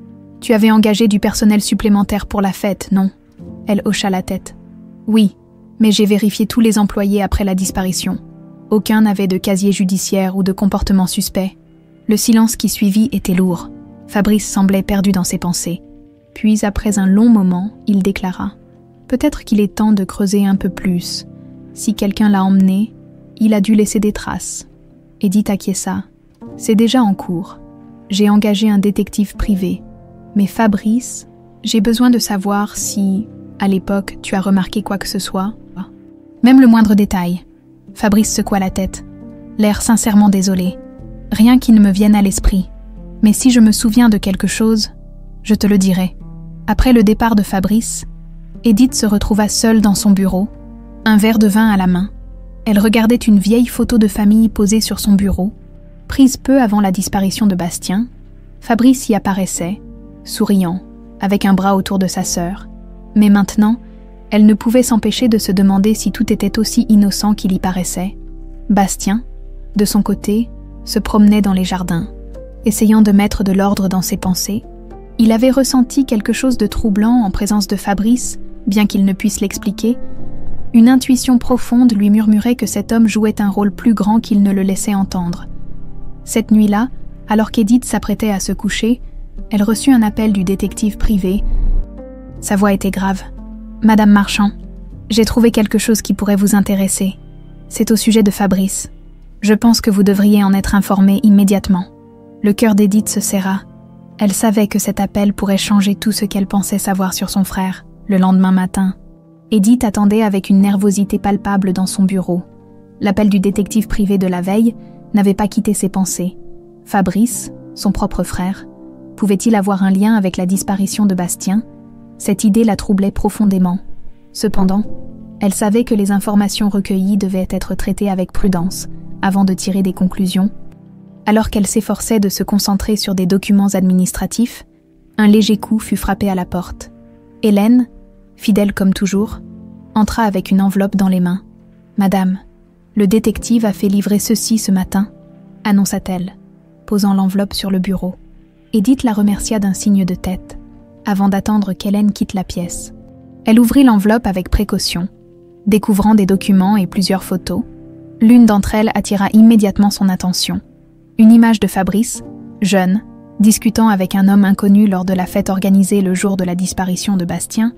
Tu avais engagé du personnel supplémentaire pour la fête, non? Elle hocha la tête. Oui, mais j'ai vérifié tous les employés après la disparition. Aucun n'avait de casier judiciaire ou de comportement suspect. Le silence qui suivit était lourd. Fabrice semblait perdu dans ses pensées. Puis, après un long moment, il déclara. Peut-être qu'il est temps de creuser un peu plus. Si quelqu'un l'a emmené, il a dû laisser des traces. Edith acquiesça. C'est déjà en cours. J'ai engagé un détective privé. Mais Fabrice, j'ai besoin de savoir si, à l'époque, tu as remarqué quoi que ce soit. Même le moindre détail. Fabrice secoua la tête, l'air sincèrement désolé. Rien qui ne me vienne à l'esprit. Mais si je me souviens de quelque chose, je te le dirai. Après le départ de Fabrice, Edith se retrouva seule dans son bureau, un verre de vin à la main. Elle regardait une vieille photo de famille posée sur son bureau. Prise peu avant la disparition de Bastien, Fabrice y apparaissait, souriant, avec un bras autour de sa sœur. Mais maintenant, elle ne pouvait s'empêcher de se demander si tout était aussi innocent qu'il y paraissait. Bastien, de son côté, se promenait dans les jardins, essayant de mettre de l'ordre dans ses pensées. Il avait ressenti quelque chose de troublant en présence de Fabrice, bien qu'il ne puisse l'expliquer. Une intuition profonde lui murmurait que cet homme jouait un rôle plus grand qu'il ne le laissait entendre. Cette nuit-là, alors qu'Edith s'apprêtait à se coucher, elle reçut un appel du détective privé. Sa voix était grave. « Madame Marchand, j'ai trouvé quelque chose qui pourrait vous intéresser. C'est au sujet de Fabrice. Je pense que vous devriez en être informé immédiatement. » Le cœur d'Edith se serra. Elle savait que cet appel pourrait changer tout ce qu'elle pensait savoir sur son frère, le lendemain matin. Edith attendait avec une nervosité palpable dans son bureau. L'appel du détective privé de la veille n'avait pas quitté ses pensées. Fabrice, son propre frère, pouvait-il avoir un lien avec la disparition de Bastien? Cette idée la troublait profondément. Cependant, elle savait que les informations recueillies devaient être traitées avec prudence, avant de tirer des conclusions. Alors qu'elle s'efforçait de se concentrer sur des documents administratifs, un léger coup fut frappé à la porte. Hélène, fidèle comme toujours, entra avec une enveloppe dans les mains. « Madame, le détective a fait livrer ceci ce matin, » annonça-t-elle, posant l'enveloppe sur le bureau. Edith la remercia d'un signe de tête, avant d'attendre qu'Hélène quitte la pièce. Elle ouvrit l'enveloppe avec précaution, découvrant des documents et plusieurs photos. L'une d'entre elles attira immédiatement son attention. Une image de Fabrice, jeune, discutant avec un homme inconnu lors de la fête organisée le jour de la disparition de Bastien.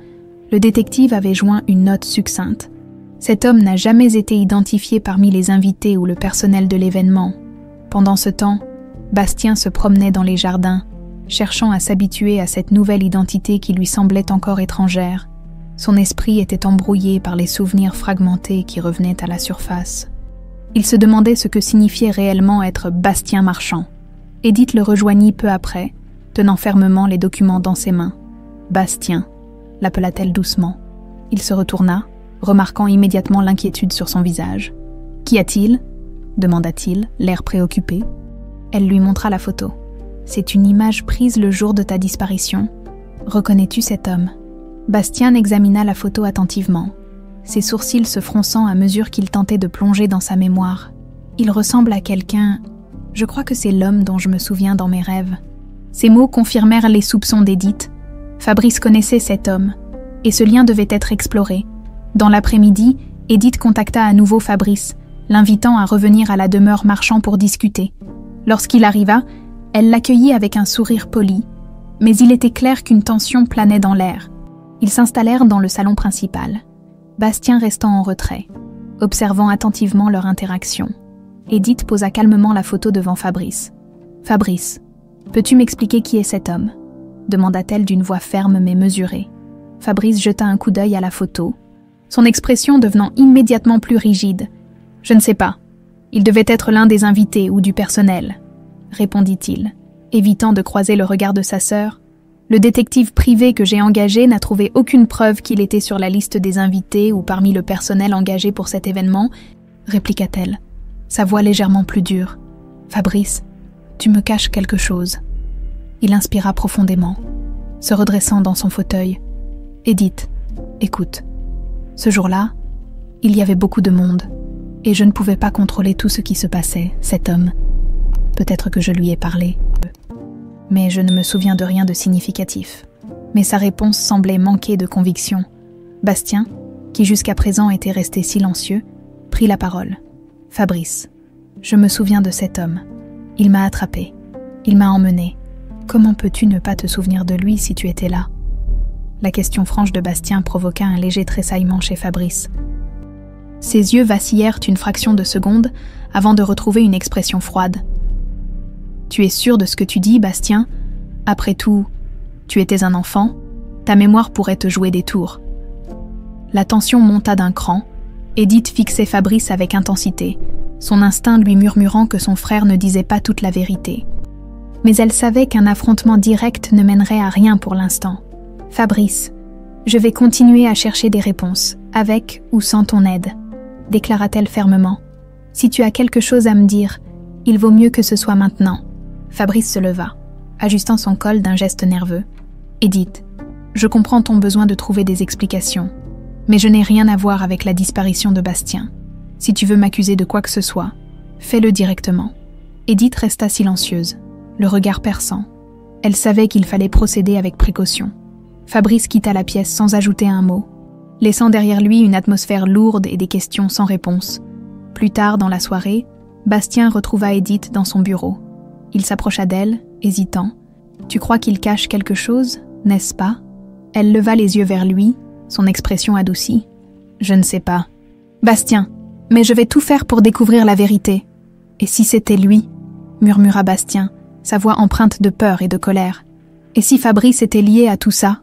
Le détective avait joint une note succincte. Cet homme n'a jamais été identifié parmi les invités ou le personnel de l'événement. Pendant ce temps, Bastien se promenait dans les jardins, cherchant à s'habituer à cette nouvelle identité qui lui semblait encore étrangère. Son esprit était embrouillé par les souvenirs fragmentés qui revenaient à la surface. Il se demandait ce que signifiait réellement être Bastien Marchand. Edith le rejoignit peu après, tenant fermement les documents dans ses mains. « Bastien », l'appela-t-elle doucement. Il se retourna, remarquant immédiatement l'inquiétude sur son visage. « Qu'y a-t-il » demanda-t-il, l'air préoccupé. Elle lui montra la photo. « C'est une image prise le jour de ta disparition. Reconnais-tu cet homme ?» Bastien examina la photo attentivement, ses sourcils se fronçant à mesure qu'il tentait de plonger dans sa mémoire. « Il ressemble à quelqu'un... Je crois que c'est l'homme dont je me souviens dans mes rêves. » Ces mots confirmèrent les soupçons d'Edith. Fabrice connaissait cet homme, et ce lien devait être exploré. Dans l'après-midi, Edith contacta à nouveau Fabrice, l'invitant à revenir à la demeure Marchand pour discuter. Lorsqu'il arriva, elle l'accueillit avec un sourire poli, mais il était clair qu'une tension planait dans l'air. Ils s'installèrent dans le salon principal, Bastien restant en retrait, observant attentivement leur interaction. Edith posa calmement la photo devant Fabrice. « Fabrice, peux-tu m'expliquer qui est cet homme ?» demanda-t-elle d'une voix ferme mais mesurée. Fabrice jeta un coup d'œil à la photo, son expression devenant immédiatement plus rigide. « Je ne sais pas. Il devait être l'un des invités ou du personnel, » répondit-il, évitant de croiser le regard de sa sœur. « Le détective privé que j'ai engagé n'a trouvé aucune preuve qu'il était sur la liste des invités ou parmi le personnel engagé pour cet événement, » répliqua-t-elle, sa voix légèrement plus dure. « Fabrice, tu me caches quelque chose. » Il inspira profondément, se redressant dans son fauteuil. « Edith, écoute. Ce jour-là, il y avait beaucoup de monde, et je ne pouvais pas contrôler tout ce qui se passait, cet homme. Peut-être que je lui ai parlé, mais je ne me souviens de rien de significatif. » Mais sa réponse semblait manquer de conviction. Bastien, qui jusqu'à présent était resté silencieux, prit la parole. « Fabrice, je me souviens de cet homme. Il m'a attrapé. Il m'a emmené. Comment peux-tu ne pas te souvenir de lui si tu étais là ?» La question franche de Bastien provoqua un léger tressaillement chez Fabrice. Ses yeux vacillèrent une fraction de seconde avant de retrouver une expression froide. « Tu es sûr de ce que tu dis, Bastien ? Après tout, tu étais un enfant, ta mémoire pourrait te jouer des tours. » La tension monta d'un cran. Edith fixait Fabrice avec intensité, son instinct lui murmurant que son frère ne disait pas toute la vérité. Mais elle savait qu'un affrontement direct ne mènerait à rien pour l'instant. « Fabrice, je vais continuer à chercher des réponses, avec ou sans ton aide, » déclara-t-elle fermement. « Si tu as quelque chose à me dire, il vaut mieux que ce soit maintenant. » Fabrice se leva, ajustant son col d'un geste nerveux. « Edith, je comprends ton besoin de trouver des explications, mais je n'ai rien à voir avec la disparition de Bastien. Si tu veux m'accuser de quoi que ce soit, fais-le directement. » Edith resta silencieuse, le regard perçant. Elle savait qu'il fallait procéder avec précaution. Fabrice quitta la pièce sans ajouter un mot, laissant derrière lui une atmosphère lourde et des questions sans réponse. Plus tard dans la soirée, Bastien retrouva Edith dans son bureau. Il s'approcha d'elle, hésitant. « Tu crois qu'il cache quelque chose, n'est-ce pas ?» Elle leva les yeux vers lui, son expression adoucie. « Je ne sais pas. »« Bastien, mais je vais tout faire pour découvrir la vérité. »« Et si c'était lui ?» murmura Bastien, sa voix empreinte de peur et de colère. « Et si Fabrice était lié à tout ça ?»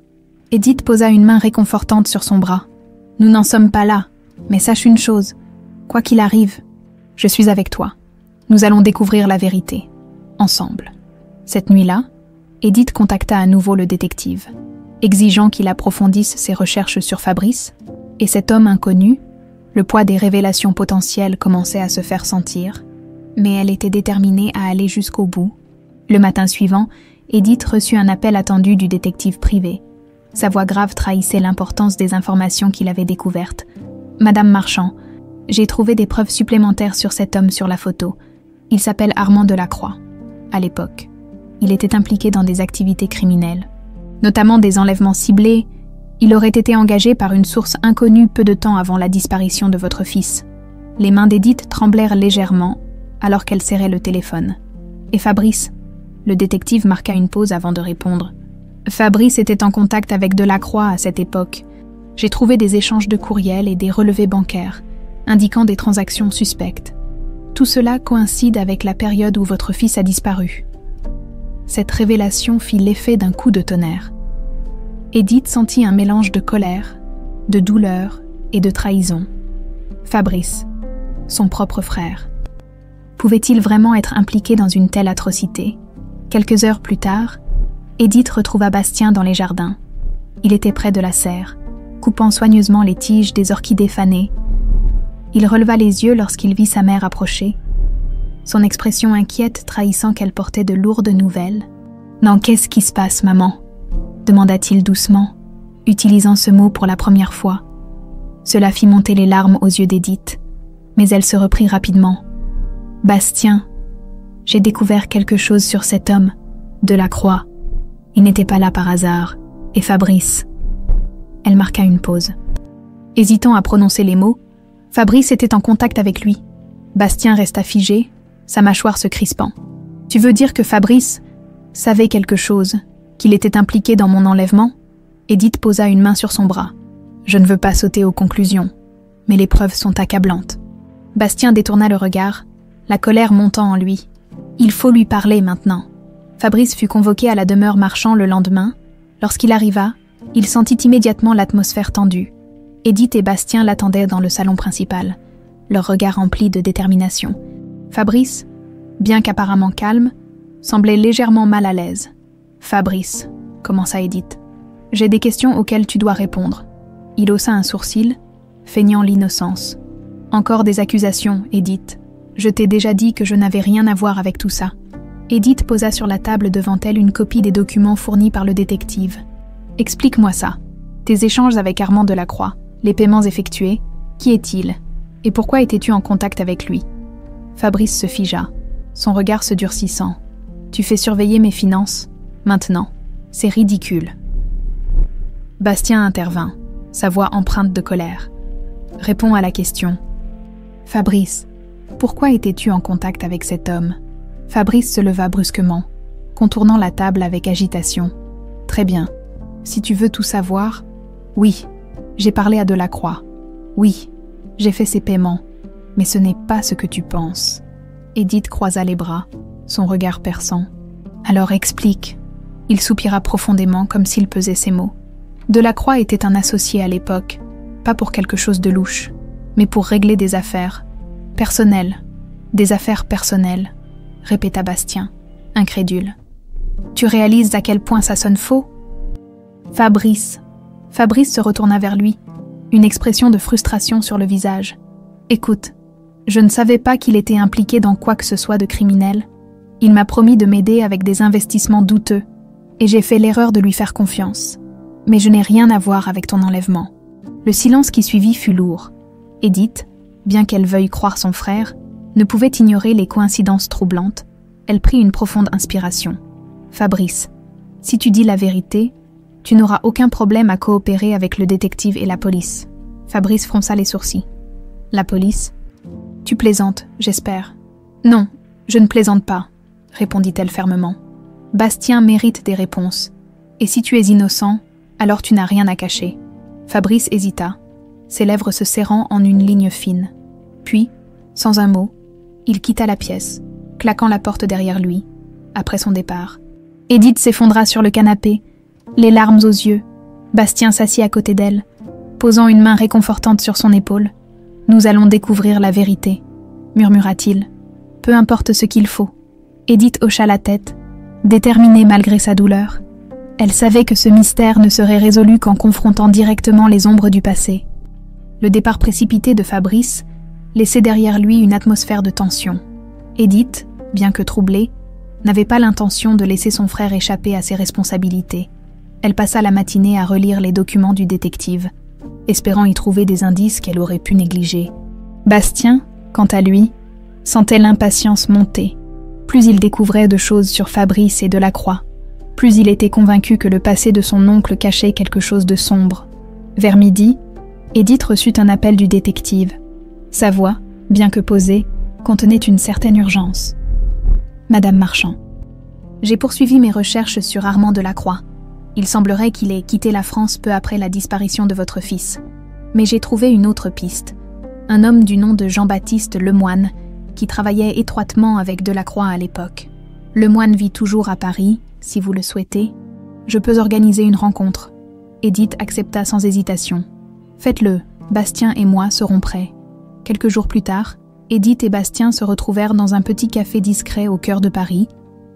Edith posa une main réconfortante sur son bras. « Nous n'en sommes pas là, mais sache une chose. Quoi qu'il arrive, je suis avec toi. Nous allons découvrir la vérité. Ensemble. » Cette nuit-là, Edith contacta à nouveau le détective, exigeant qu'il approfondisse ses recherches sur Fabrice, et cet homme inconnu, le poids des révélations potentielles commençait à se faire sentir, mais elle était déterminée à aller jusqu'au bout. Le matin suivant, Edith reçut un appel attendu du détective privé. Sa voix grave trahissait l'importance des informations qu'il avait découvertes. « Madame Marchand, j'ai trouvé des preuves supplémentaires sur cet homme sur la photo. Il s'appelle Armand Delacroix. À l'époque, il était impliqué dans des activités criminelles, notamment des enlèvements ciblés. Il aurait été engagé par une source inconnue peu de temps avant la disparition de votre fils. » Les mains d'Edith tremblèrent légèrement alors qu'elle serrait le téléphone. « Et Fabrice ?» Le détective marqua une pause avant de répondre. « Fabrice était en contact avec Delacroix à cette époque. J'ai trouvé des échanges de courriels et des relevés bancaires, indiquant des transactions suspectes. Tout cela coïncide avec la période où votre fils a disparu. » Cette révélation fit l'effet d'un coup de tonnerre. Edith sentit un mélange de colère, de douleur et de trahison. Fabrice, son propre frère. Pouvait-il vraiment être impliqué dans une telle atrocité ? Quelques heures plus tard, Edith retrouva Bastien dans les jardins. Il était près de la serre, coupant soigneusement les tiges des orchidées fanées. Il releva les yeux lorsqu'il vit sa mère approcher. son expression inquiète trahissant qu'elle portait de lourdes nouvelles. « Non, qu'est-ce qui se passe, maman ?» demanda-t-il doucement, utilisant ce mot pour la première fois. Cela fit monter les larmes aux yeux d'Edith, mais elle se reprit rapidement. « Bastien, j'ai découvert quelque chose sur cet homme, Delacroix. Il n'était pas là par hasard. Et Fabrice. » Elle marqua une pause. Hésitant à prononcer les mots, Fabrice était en contact avec lui. Bastien resta figé, sa mâchoire se crispant. « Tu veux dire que Fabrice savait quelque chose, qu'il était impliqué dans mon enlèvement ?» Edith posa une main sur son bras. « Je ne veux pas sauter aux conclusions, mais les preuves sont accablantes. » Bastien détourna le regard, la colère montant en lui. Il faut lui parler maintenant. Fabrice fut convoqué à la demeure Marchand le lendemain. Lorsqu'il arriva, il sentit immédiatement l'atmosphère tendue. Edith et Bastien l'attendaient dans le salon principal, leur regard rempli de détermination. Fabrice, bien qu'apparemment calme, semblait légèrement mal à l'aise. « Fabrice, » commença Edith, « j'ai des questions auxquelles tu dois répondre. » Il haussa un sourcil, feignant l'innocence. « Encore des accusations, Edith. Je t'ai déjà dit que je n'avais rien à voir avec tout ça. » Edith posa sur la table devant elle une copie des documents fournis par le détective. « Explique-moi ça. Tes échanges avec Armand Delacroix, les paiements effectués, qui est-il? Et pourquoi étais-tu en contact avec lui ?» Fabrice se figea, son regard se durcissant. « Tu fais surveiller mes finances, maintenant. C'est ridicule. » Bastien intervint, sa voix empreinte de colère. « Réponds à la question. » « Fabrice, pourquoi étais-tu en contact avec cet homme ?» Fabrice se leva brusquement, contournant la table avec agitation. « Très bien. Si tu veux tout savoir, oui, j'ai parlé à Delacroix. Oui, j'ai fait ses paiements, mais ce n'est pas ce que tu penses. » Edith croisa les bras, son regard perçant. « Alors explique. » Il soupira profondément comme s'il pesait ses mots. Delacroix était un associé à l'époque, pas pour quelque chose de louche, mais pour régler des affaires personnelles. Des affaires personnelles, répéta Bastien, incrédule. « Tu réalises à quel point ça sonne faux ?» Fabrice se retourna vers lui, une expression de frustration sur le visage. « Écoute, je ne savais pas qu'il était impliqué dans quoi que ce soit de criminel. Il m'a promis de m'aider avec des investissements douteux, et j'ai fait l'erreur de lui faire confiance. Mais je n'ai rien à voir avec ton enlèvement. » Le silence qui suivit fut lourd. Edith, bien qu'elle veuille croire son frère, ne pouvait ignorer les coïncidences troublantes. Elle prit une profonde inspiration. « Fabrice, si tu dis la vérité, tu n'auras aucun problème à coopérer avec le détective et la police. » Fabrice fronça les sourcils. « La police ? Tu plaisantes, j'espère. »« Non, je ne plaisante pas, » répondit-elle fermement. « Bastien mérite des réponses. Et si tu es innocent, alors tu n'as rien à cacher. » Fabrice hésita, ses lèvres se serrant en une ligne fine. Puis, sans un mot, il quitta la pièce, claquant la porte derrière lui, après son départ. Edith s'effondra sur le canapé, les larmes aux yeux. Bastien s'assit à côté d'elle, posant une main réconfortante sur son épaule. « Nous allons découvrir la vérité, » murmura-t-il. « Peu importe ce qu'il faut. » Edith hocha la tête, déterminée malgré sa douleur. Elle savait que ce mystère ne serait résolu qu'en confrontant directement les ombres du passé. Le départ précipité de Fabrice laissait derrière lui une atmosphère de tension. Edith, bien que troublée, n'avait pas l'intention de laisser son frère échapper à ses responsabilités. Elle passa la matinée à relire les documents du détective, espérant y trouver des indices qu'elle aurait pu négliger. Bastien, quant à lui, sentait l'impatience monter. Plus il découvrait de choses sur Fabrice et Delacroix, plus il était convaincu que le passé de son oncle cachait quelque chose de sombre. Vers midi, Edith reçut un appel du détective. Sa voix, bien que posée, contenait une certaine urgence. « Madame Marchand, j'ai poursuivi mes recherches sur Armand Delacroix. Il semblerait qu'il ait quitté la France peu après la disparition de votre fils. Mais j'ai trouvé une autre piste. Un homme du nom de Jean-Baptiste Lemoine, qui travaillait étroitement avec Delacroix à l'époque. Lemoine vit toujours à Paris, si vous le souhaitez. Je peux organiser une rencontre. » Edith accepta sans hésitation. « Faites-le, Bastien et moi serons prêts. » Quelques jours plus tard, Edith et Bastien se retrouvèrent dans un petit café discret au cœur de Paris.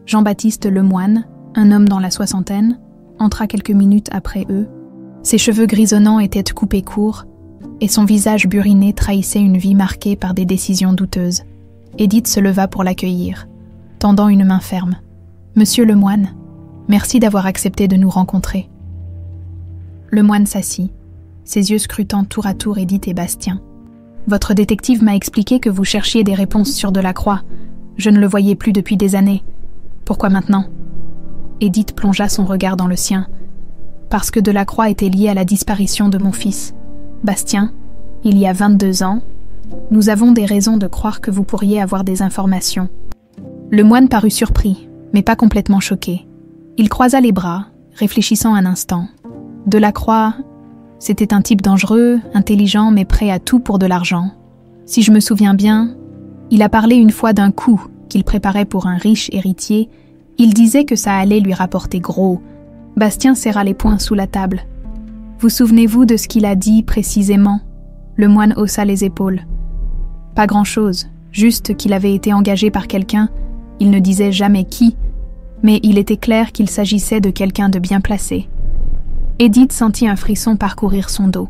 Jean-Baptiste Lemoine, un homme dans la soixantaine, entra quelques minutes après eux. Ses cheveux grisonnants étaient coupés courts, et son visage buriné trahissait une vie marquée par des décisions douteuses. Edith se leva pour l'accueillir, tendant une main ferme. « Monsieur le moine, merci d'avoir accepté de nous rencontrer. » Le moine s'assit, ses yeux scrutant tour à tour Edith et Bastien. « Votre détective m'a expliqué que vous cherchiez des réponses sur Delacroix. Je ne le voyais plus depuis des années. Pourquoi maintenant ?» Edith plongea son regard dans le sien. « Parce que Delacroix était lié à la disparition de mon fils. Bastien, il y a 22 ans, nous avons des raisons de croire que vous pourriez avoir des informations. » Le moine parut surpris, mais pas complètement choqué. Il croisa les bras, réfléchissant un instant. Delacroix, c'était un type dangereux, intelligent, mais prêt à tout pour de l'argent. Si je me souviens bien, il a parlé une fois d'un coup qu'il préparait pour un riche héritier. Il disait que ça allait lui rapporter gros. Bastien serra les poings sous la table. « Vous souvenez-vous de ce qu'il a dit précisément ?» Le moine haussa les épaules. « Pas grand-chose, juste qu'il avait été engagé par quelqu'un. Il ne disait jamais qui, mais il était clair qu'il s'agissait de quelqu'un de bien placé. » Edith sentit un frisson parcourir son dos.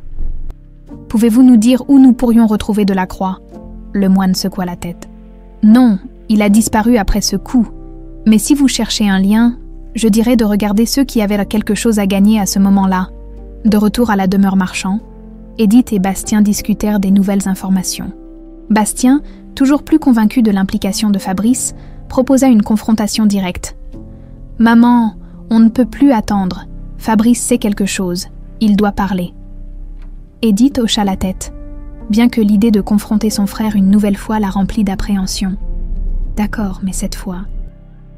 « Pouvez-vous nous dire où nous pourrions retrouver Delacroix ?» Le moine secoua la tête. « Non, il a disparu après ce coup. Mais si vous cherchez un lien, je dirais de regarder ceux qui avaient quelque chose à gagner à ce moment-là. » De retour à la demeure Marchand, Edith et Bastien discutèrent des nouvelles informations. Bastien, toujours plus convaincu de l'implication de Fabrice, proposa une confrontation directe. « Maman, on ne peut plus attendre. Fabrice sait quelque chose. Il doit parler. » Edith hocha la tête, bien que l'idée de confronter son frère une nouvelle fois la remplit d'appréhension. « D'accord, mais cette fois... »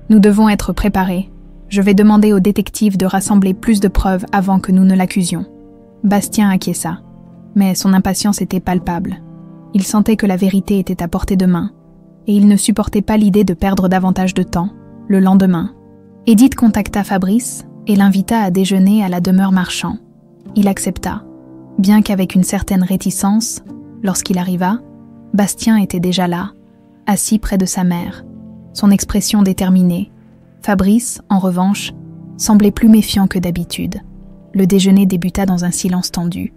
« Nous devons être préparés. Je vais demander au détective de rassembler plus de preuves avant que nous ne l'accusions. » Bastien acquiesça, mais son impatience était palpable. Il sentait que la vérité était à portée de main, et il ne supportait pas l'idée de perdre davantage de temps, le lendemain. Edith contacta Fabrice et l'invita à déjeuner à la demeure Marchand. Il accepta, bien qu'avec une certaine réticence. Lorsqu'il arriva, Bastien était déjà là, assis près de sa mère, son expression déterminée. Fabrice, en revanche, semblait plus méfiant que d'habitude. Le déjeuner débuta dans un silence tendu.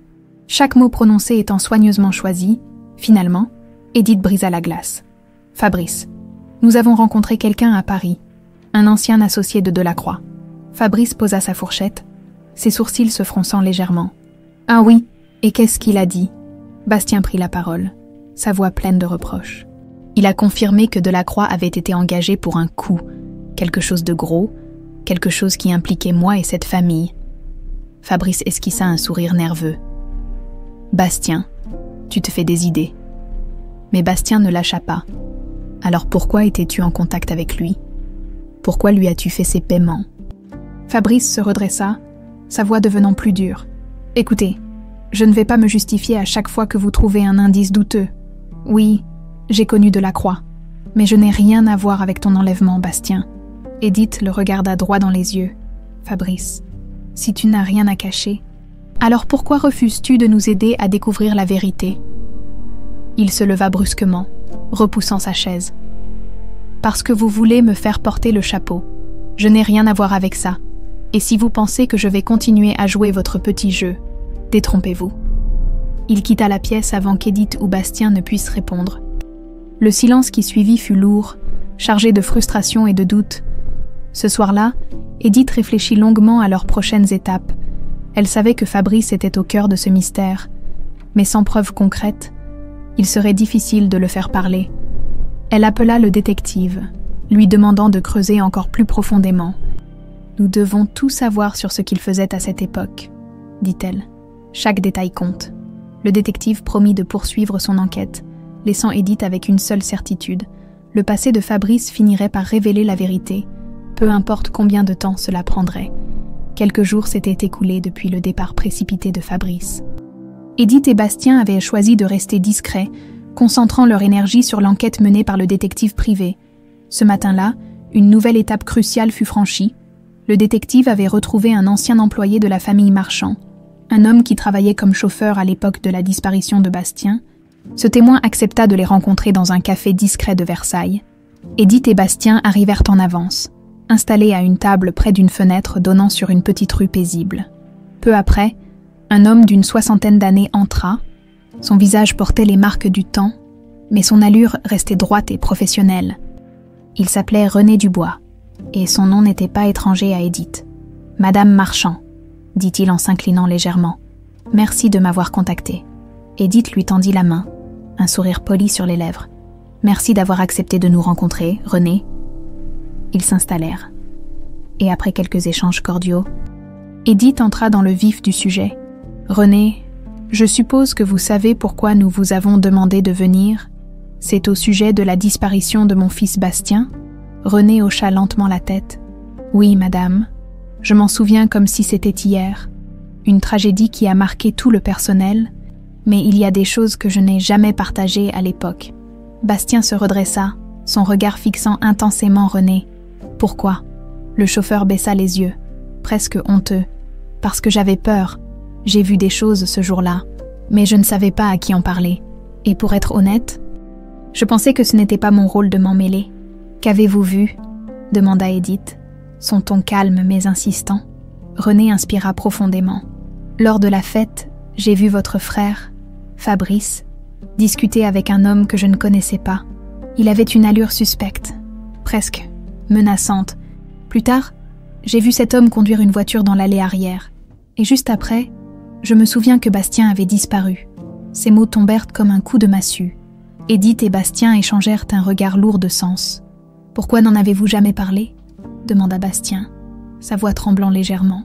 Chaque mot prononcé étant soigneusement choisi, finalement, Edith brisa la glace. « Fabrice, nous avons rencontré quelqu'un à Paris, un ancien associé de Delacroix. » Fabrice posa sa fourchette, ses sourcils se fronçant légèrement. « Ah oui, et qu'est-ce qu'il a dit ?» Bastien prit la parole, sa voix pleine de reproches. Il a confirmé que Delacroix avait été engagé pour un coup, quelque chose de gros, quelque chose qui impliquait moi et cette famille. Fabrice esquissa un sourire nerveux. « Bastien, tu te fais des idées. » Mais Bastien ne lâcha pas. « Alors pourquoi étais-tu en contact avec lui? Pourquoi lui as-tu fait ces paiements ?» Fabrice se redressa, sa voix devenant plus dure. « Écoutez, je ne vais pas me justifier à chaque fois que vous trouvez un indice douteux. Oui, j'ai connu Delacroix, mais je n'ai rien à voir avec ton enlèvement, Bastien. » Edith le regarda droit dans les yeux. « Fabrice, si tu n'as rien à cacher, alors pourquoi refuses-tu de nous aider à découvrir la vérité ?» Il se leva brusquement, repoussant sa chaise. « Parce que vous voulez me faire porter le chapeau. Je n'ai rien à voir avec ça. Et si vous pensez que je vais continuer à jouer votre petit jeu, détrompez-vous. » Il quitta la pièce avant qu'Edith ou Bastien ne puissent répondre. Le silence qui suivit fut lourd, chargé de frustration et de doute. Ce soir-là, Edith réfléchit longuement à leurs prochaines étapes. Elle savait que Fabrice était au cœur de ce mystère, mais sans preuve concrète, il serait difficile de le faire parler. Elle appela le détective, lui demandant de creuser encore plus profondément. « Nous devons tout savoir sur ce qu'il faisait à cette époque, » dit-elle. « Chaque détail compte. » Le détective promit de poursuivre son enquête, laissant Edith avec une seule certitude. Le passé de Fabrice finirait par révéler la vérité, peu importe combien de temps cela prendrait. Quelques jours s'étaient écoulés depuis le départ précipité de Fabrice. Edith et Bastien avaient choisi de rester discrets, concentrant leur énergie sur l'enquête menée par le détective privé. Ce matin-là, une nouvelle étape cruciale fut franchie. Le détective avait retrouvé un ancien employé de la famille Marchand, un homme qui travaillait comme chauffeur à l'époque de la disparition de Bastien. Ce témoin accepta de les rencontrer dans un café discret de Versailles. Edith et Bastien arrivèrent en avance, installés à une table près d'une fenêtre donnant sur une petite rue paisible. Peu après, un homme d'une 60aine d'années entra. Son visage portait les marques du temps, mais son allure restait droite et professionnelle. Il s'appelait René Dubois, et son nom n'était pas étranger à Edith. « Madame Marchand », dit-il en s'inclinant légèrement. « Merci de m'avoir contacté. » Edith lui tendit la main, un sourire poli sur les lèvres. « Merci d'avoir accepté de nous rencontrer, René. » Ils s'installèrent. Et après quelques échanges cordiaux, Edith entra dans le vif du sujet. « René, je suppose que vous savez pourquoi nous vous avons demandé de venir. C'est au sujet de la disparition de mon fils Bastien ?» René hocha lentement la tête. « Oui, madame. Je m'en souviens comme si c'était hier. Une tragédie qui a marqué tout le personnel, mais il y a des choses que je n'ai jamais partagées à l'époque. » Bastien se redressa, son regard fixant intensément René. « Pourquoi ?» Le chauffeur baissa les yeux, presque honteux. « Parce que j'avais peur. J'ai vu des choses ce jour-là, mais je ne savais pas à qui en parler. Et pour être honnête, je pensais que ce n'était pas mon rôle de m'en mêler. »« Qu'avez-vous vu ?» demanda Edith, son ton calme mais insistant. René inspira profondément. « Lors de la fête, j'ai vu votre frère, Fabrice, discuter avec un homme que je ne connaissais pas. Il avait une allure suspecte, presque menaçante. Plus tard, j'ai vu cet homme conduire une voiture dans l'allée arrière. Et juste après, je me souviens que Bastien avait disparu. » Ces mots tombèrent comme un coup de massue. Edith et Bastien échangèrent un regard lourd de sens. « Pourquoi n'en avez-vous jamais parlé ?» demanda Bastien, sa voix tremblant légèrement.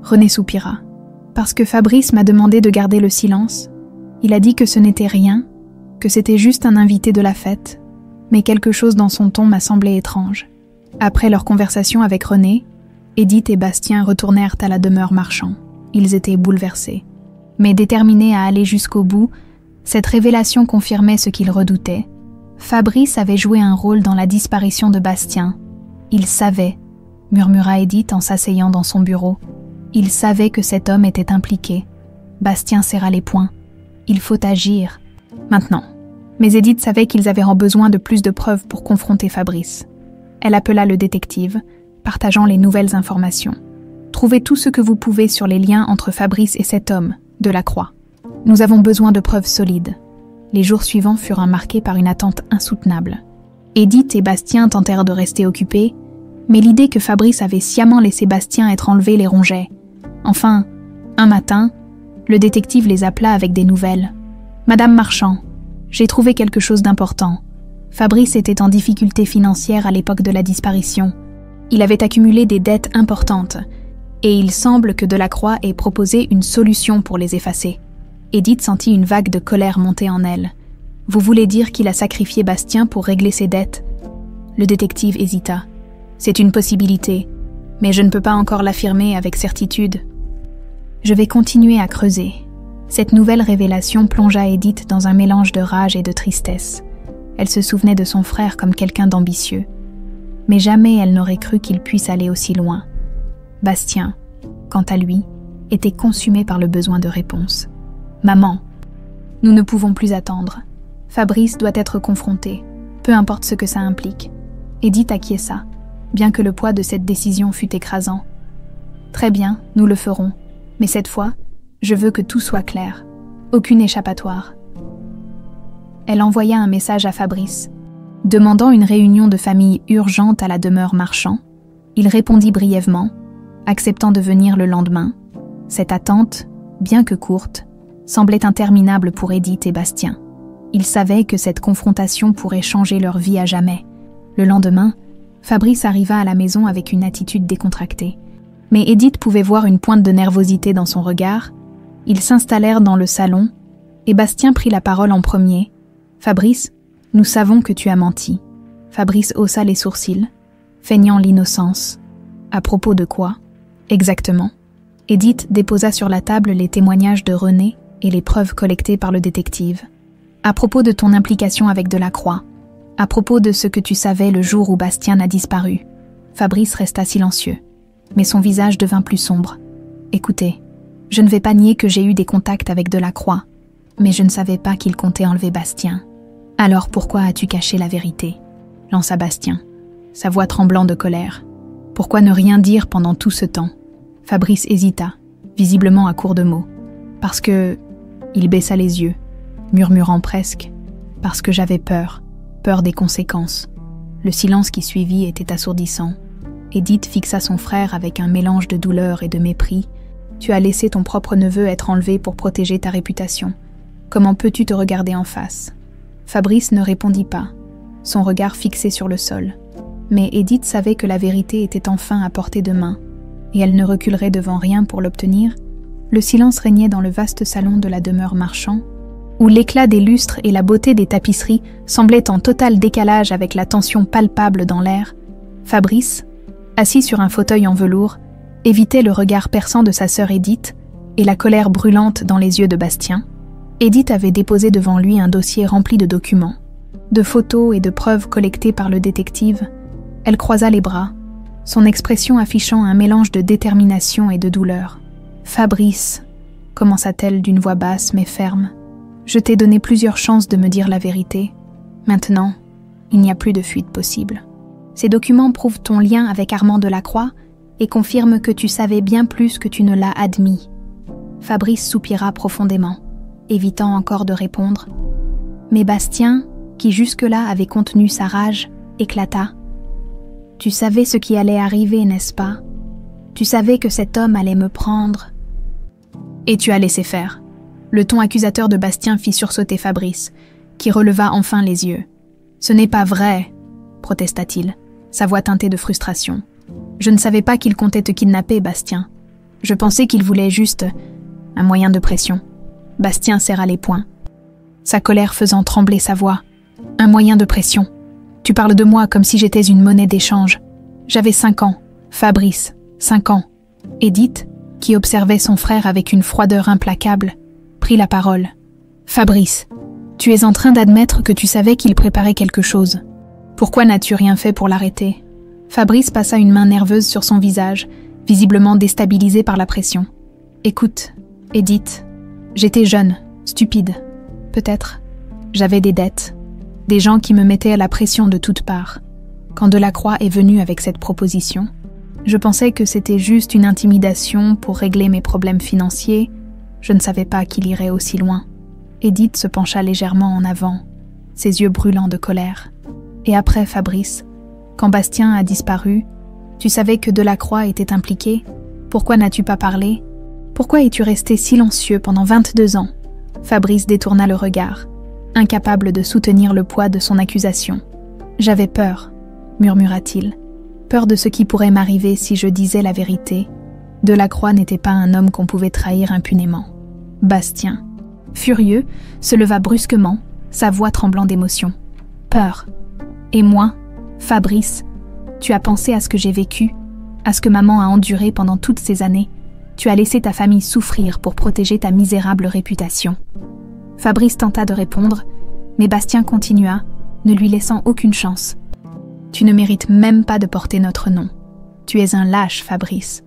René soupira. « Parce que Fabrice m'a demandé de garder le silence. Il a dit que ce n'était rien, que c'était juste un invité de la fête, mais quelque chose dans son ton m'a semblé étrange. » Après leur conversation avec René, Edith et Bastien retournèrent à la demeure Marchand. Ils étaient bouleversés. Mais déterminés à aller jusqu'au bout, cette révélation confirmait ce qu'ils redoutaient. Fabrice avait joué un rôle dans la disparition de Bastien. Il savait, murmura Edith en s'asseyant dans son bureau. Il savait que cet homme était impliqué. Bastien serra les poings. Il faut agir. Maintenant. Mais Edith savait qu'ils avaient besoin de plus de preuves pour confronter Fabrice. Elle appela le détective, partageant les nouvelles informations. « Trouvez tout ce que vous pouvez sur les liens entre Fabrice et cet homme, Delacroix. Nous avons besoin de preuves solides. » Les jours suivants furent marqués par une attente insoutenable. Edith et Bastien tentèrent de rester occupés, mais l'idée que Fabrice avait sciemment laissé Bastien être enlevé les rongeait. Enfin, un matin, le détective les appela avec des nouvelles. « Madame Marchand, j'ai trouvé quelque chose d'important. Fabrice était en difficulté financière à l'époque de la disparition. Il avait accumulé des dettes importantes, et il semble que Delacroix ait proposé une solution pour les effacer. » Edith sentit une vague de colère monter en elle. « Vous voulez dire qu'il a sacrifié Bastien pour régler ses dettes ?» Le détective hésita. « C'est une possibilité, mais je ne peux pas encore l'affirmer avec certitude. » Je vais continuer à creuser. Cette nouvelle révélation plongea Edith dans un mélange de rage et de tristesse. Elle se souvenait de son frère comme quelqu'un d'ambitieux. Mais jamais elle n'aurait cru qu'il puisse aller aussi loin. Bastien, quant à lui, était consumé par le besoin de réponse. « Maman, nous ne pouvons plus attendre. Fabrice doit être confronté, peu importe ce que ça implique. » Edith acquiesça, bien que le poids de cette décision fût écrasant. « Très bien, nous le ferons. Mais cette fois, je veux que tout soit clair. Aucune échappatoire. » Elle envoya un message à Fabrice, demandant une réunion de famille urgente à la demeure Marchand. Il répondit brièvement, acceptant de venir le lendemain. Cette attente, bien que courte, semblait interminable pour Edith et Bastien. Ils savaient que cette confrontation pourrait changer leur vie à jamais. Le lendemain, Fabrice arriva à la maison avec une attitude décontractée. Mais Edith pouvait voir une pointe de nervosité dans son regard. Ils s'installèrent dans le salon, et Bastien prit la parole en premier. « Fabrice, nous savons que tu as menti. » Fabrice haussa les sourcils, feignant l'innocence. « À propos de quoi ? Exactement. » Edith déposa sur la table les témoignages de René et les preuves collectées par le détective. « À propos de ton implication avec Delacroix. À propos de ce que tu savais le jour où Bastien a disparu. » Fabrice resta silencieux, mais son visage devint plus sombre. « Écoutez, je ne vais pas nier que j'ai eu des contacts avec Delacroix, mais je ne savais pas qu'il comptait enlever Bastien. » « Alors pourquoi as-tu caché la vérité ?» lança Bastien, sa voix tremblant de colère. « Pourquoi ne rien dire pendant tout ce temps ?» Fabrice hésita, visiblement à court de mots. « Parce que... » Il baissa les yeux, murmurant presque. « Parce que j'avais peur des conséquences. Le silence qui suivit était assourdissant. Edith fixa son frère avec un mélange de douleur et de mépris. Tu as laissé ton propre neveu être enlevé pour protéger ta réputation. Comment peux-tu te regarder en face ? Fabrice ne répondit pas, son regard fixé sur le sol. Mais Edith savait que la vérité était enfin à portée de main, et elle ne reculerait devant rien pour l'obtenir. Le silence régnait dans le vaste salon de la demeure Marchand, où l'éclat des lustres et la beauté des tapisseries semblaient en total décalage avec la tension palpable dans l'air. Fabrice, assis sur un fauteuil en velours, évitait le regard perçant de sa sœur Edith et la colère brûlante dans les yeux de Bastien. Edith avait déposé devant lui un dossier rempli de documents, de photos et de preuves collectées par le détective. Elle croisa les bras, son expression affichant un mélange de détermination et de douleur. « Fabrice », commença-t-elle d'une voix basse mais ferme, « je t'ai donné plusieurs chances de me dire la vérité. Maintenant, il n'y a plus de fuite possible. Ces documents prouvent ton lien avec Armand Delacroix et confirment que tu savais bien plus que tu ne l'as admis. » Fabrice soupira profondément, évitant encore de répondre. Mais Bastien, qui jusque-là avait contenu sa rage, éclata. « Tu savais ce qui allait arriver, n'est-ce pas ? Tu savais que cet homme allait me prendre. » Et tu as laissé faire. Le ton accusateur de Bastien fit sursauter Fabrice, qui releva enfin les yeux. « Ce n'est pas vrai !» protesta-t-il, sa voix teintée de frustration. « Je ne savais pas qu'il comptait te kidnapper, Bastien. Je pensais qu'il voulait juste un moyen de pression. » Bastien serra les poings, sa colère faisant trembler sa voix. « Un moyen de pression. Tu parles de moi comme si j'étais une monnaie d'échange. J'avais 5 ans. Fabrice, 5 ans. » Edith, qui observait son frère avec une froideur implacable, prit la parole. « Fabrice, tu es en train d'admettre que tu savais qu'il préparait quelque chose. Pourquoi n'as-tu rien fait pour l'arrêter ?» Fabrice passa une main nerveuse sur son visage, visiblement déstabilisé par la pression. « Écoute, Edith, j'étais jeune, stupide. Peut-être. J'avais des dettes, des gens qui me mettaient à la pression de toutes parts. Quand Delacroix est venu avec cette proposition, je pensais que c'était juste une intimidation pour régler mes problèmes financiers. Je ne savais pas qu'il irait aussi loin. » Edith se pencha légèrement en avant, ses yeux brûlants de colère. « Et après, Fabrice, quand Bastien a disparu, tu savais que Delacroix était impliqué. Pourquoi n'as-tu pas parlé ? Pourquoi es-tu resté silencieux pendant 22 ans ?» Fabrice détourna le regard, incapable de soutenir le poids de son accusation. « J'avais peur, » murmura-t-il. « Peur de ce qui pourrait m'arriver si je disais la vérité. Delacroix n'était pas un homme qu'on pouvait trahir impunément. » Bastien, furieux, se leva brusquement, sa voix tremblant d'émotion. « Peur. Et moi, Fabrice, tu as pensé à ce que j'ai vécu, à ce que maman a enduré pendant toutes ces années. Tu as laissé ta famille souffrir pour protéger ta misérable réputation. » Fabrice tenta de répondre, mais Bastien continua, ne lui laissant aucune chance. « Tu ne mérites même pas de porter notre nom. Tu es un lâche, Fabrice.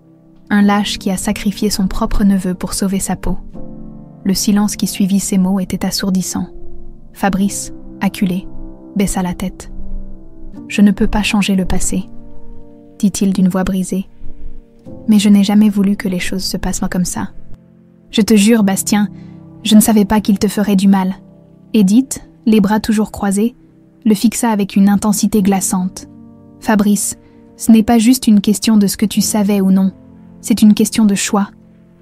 Un lâche qui a sacrifié son propre neveu pour sauver sa peau. » Le silence qui suivit ces mots était assourdissant. Fabrice, acculé, baissa la tête. « Je ne peux pas changer le passé, » dit-il d'une voix brisée. « Mais je n'ai jamais voulu que les choses se passent comme ça. Je te jure, Bastien, je ne savais pas qu'il te ferait du mal. » Edith, les bras toujours croisés, le fixa avec une intensité glaçante. « Fabrice, ce n'est pas juste une question de ce que tu savais ou non. C'est une question de choix.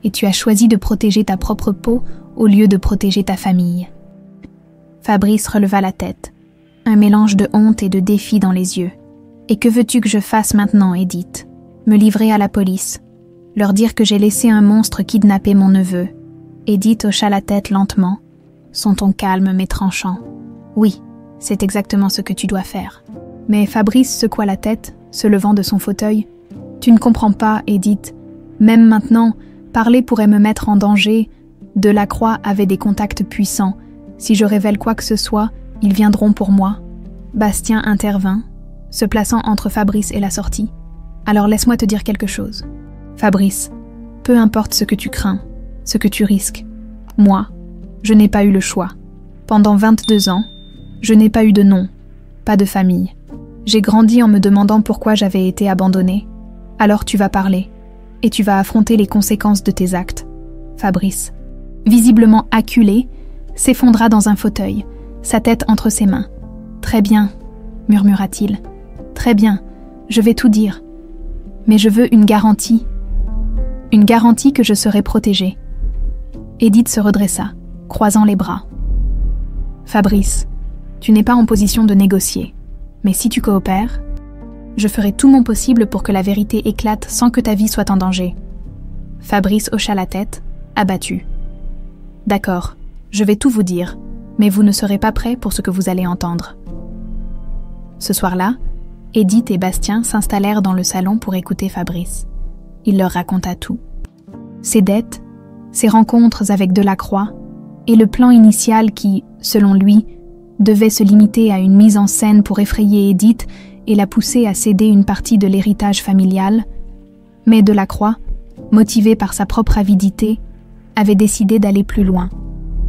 Et tu as choisi de protéger ta propre peau au lieu de protéger ta famille. » Fabrice releva la tête, un mélange de honte et de défi dans les yeux. « Et que veux-tu que je fasse maintenant, Edith ? Me livrer à la police, leur dire que j'ai laissé un monstre kidnapper mon neveu. » Edith hocha la tête lentement, son ton calme mais tranchant. « Oui, c'est exactement ce que tu dois faire. » Mais Fabrice secoua la tête, se levant de son fauteuil. « Tu ne comprends pas, Edith. Même maintenant, parler pourrait me mettre en danger. Delacroix avait des contacts puissants. Si je révèle quoi que ce soit, ils viendront pour moi. » Bastien intervint, se plaçant entre Fabrice et la sortie. « Alors laisse-moi te dire quelque chose. Fabrice, peu importe ce que tu crains, ce que tu risques. Moi, je n'ai pas eu le choix. Pendant 22 ans, je n'ai pas eu de nom, pas de famille. J'ai grandi en me demandant pourquoi j'avais été abandonnée. Alors tu vas parler, et tu vas affronter les conséquences de tes actes. » Fabrice, visiblement acculé, s'effondra dans un fauteuil, sa tête entre ses mains. « Très bien, murmura-t-il. Très bien, je vais tout dire. Mais je veux une garantie. Une garantie que je serai protégée. » Edith se redressa, croisant les bras. « Fabrice, tu n'es pas en position de négocier. Mais si tu coopères, je ferai tout mon possible pour que la vérité éclate sans que ta vie soit en danger. » Fabrice hocha la tête, abattu. « D'accord, je vais tout vous dire, mais vous ne serez pas prêts pour ce que vous allez entendre. » Ce soir-là, Edith et Bastien s'installèrent dans le salon pour écouter Fabrice. Il leur raconta tout. Ses dettes, ses rencontres avec Delacroix et le plan initial qui, selon lui, devait se limiter à une mise en scène pour effrayer Edith et la pousser à céder une partie de l'héritage familial. Mais Delacroix, motivé par sa propre avidité, avait décidé d'aller plus loin.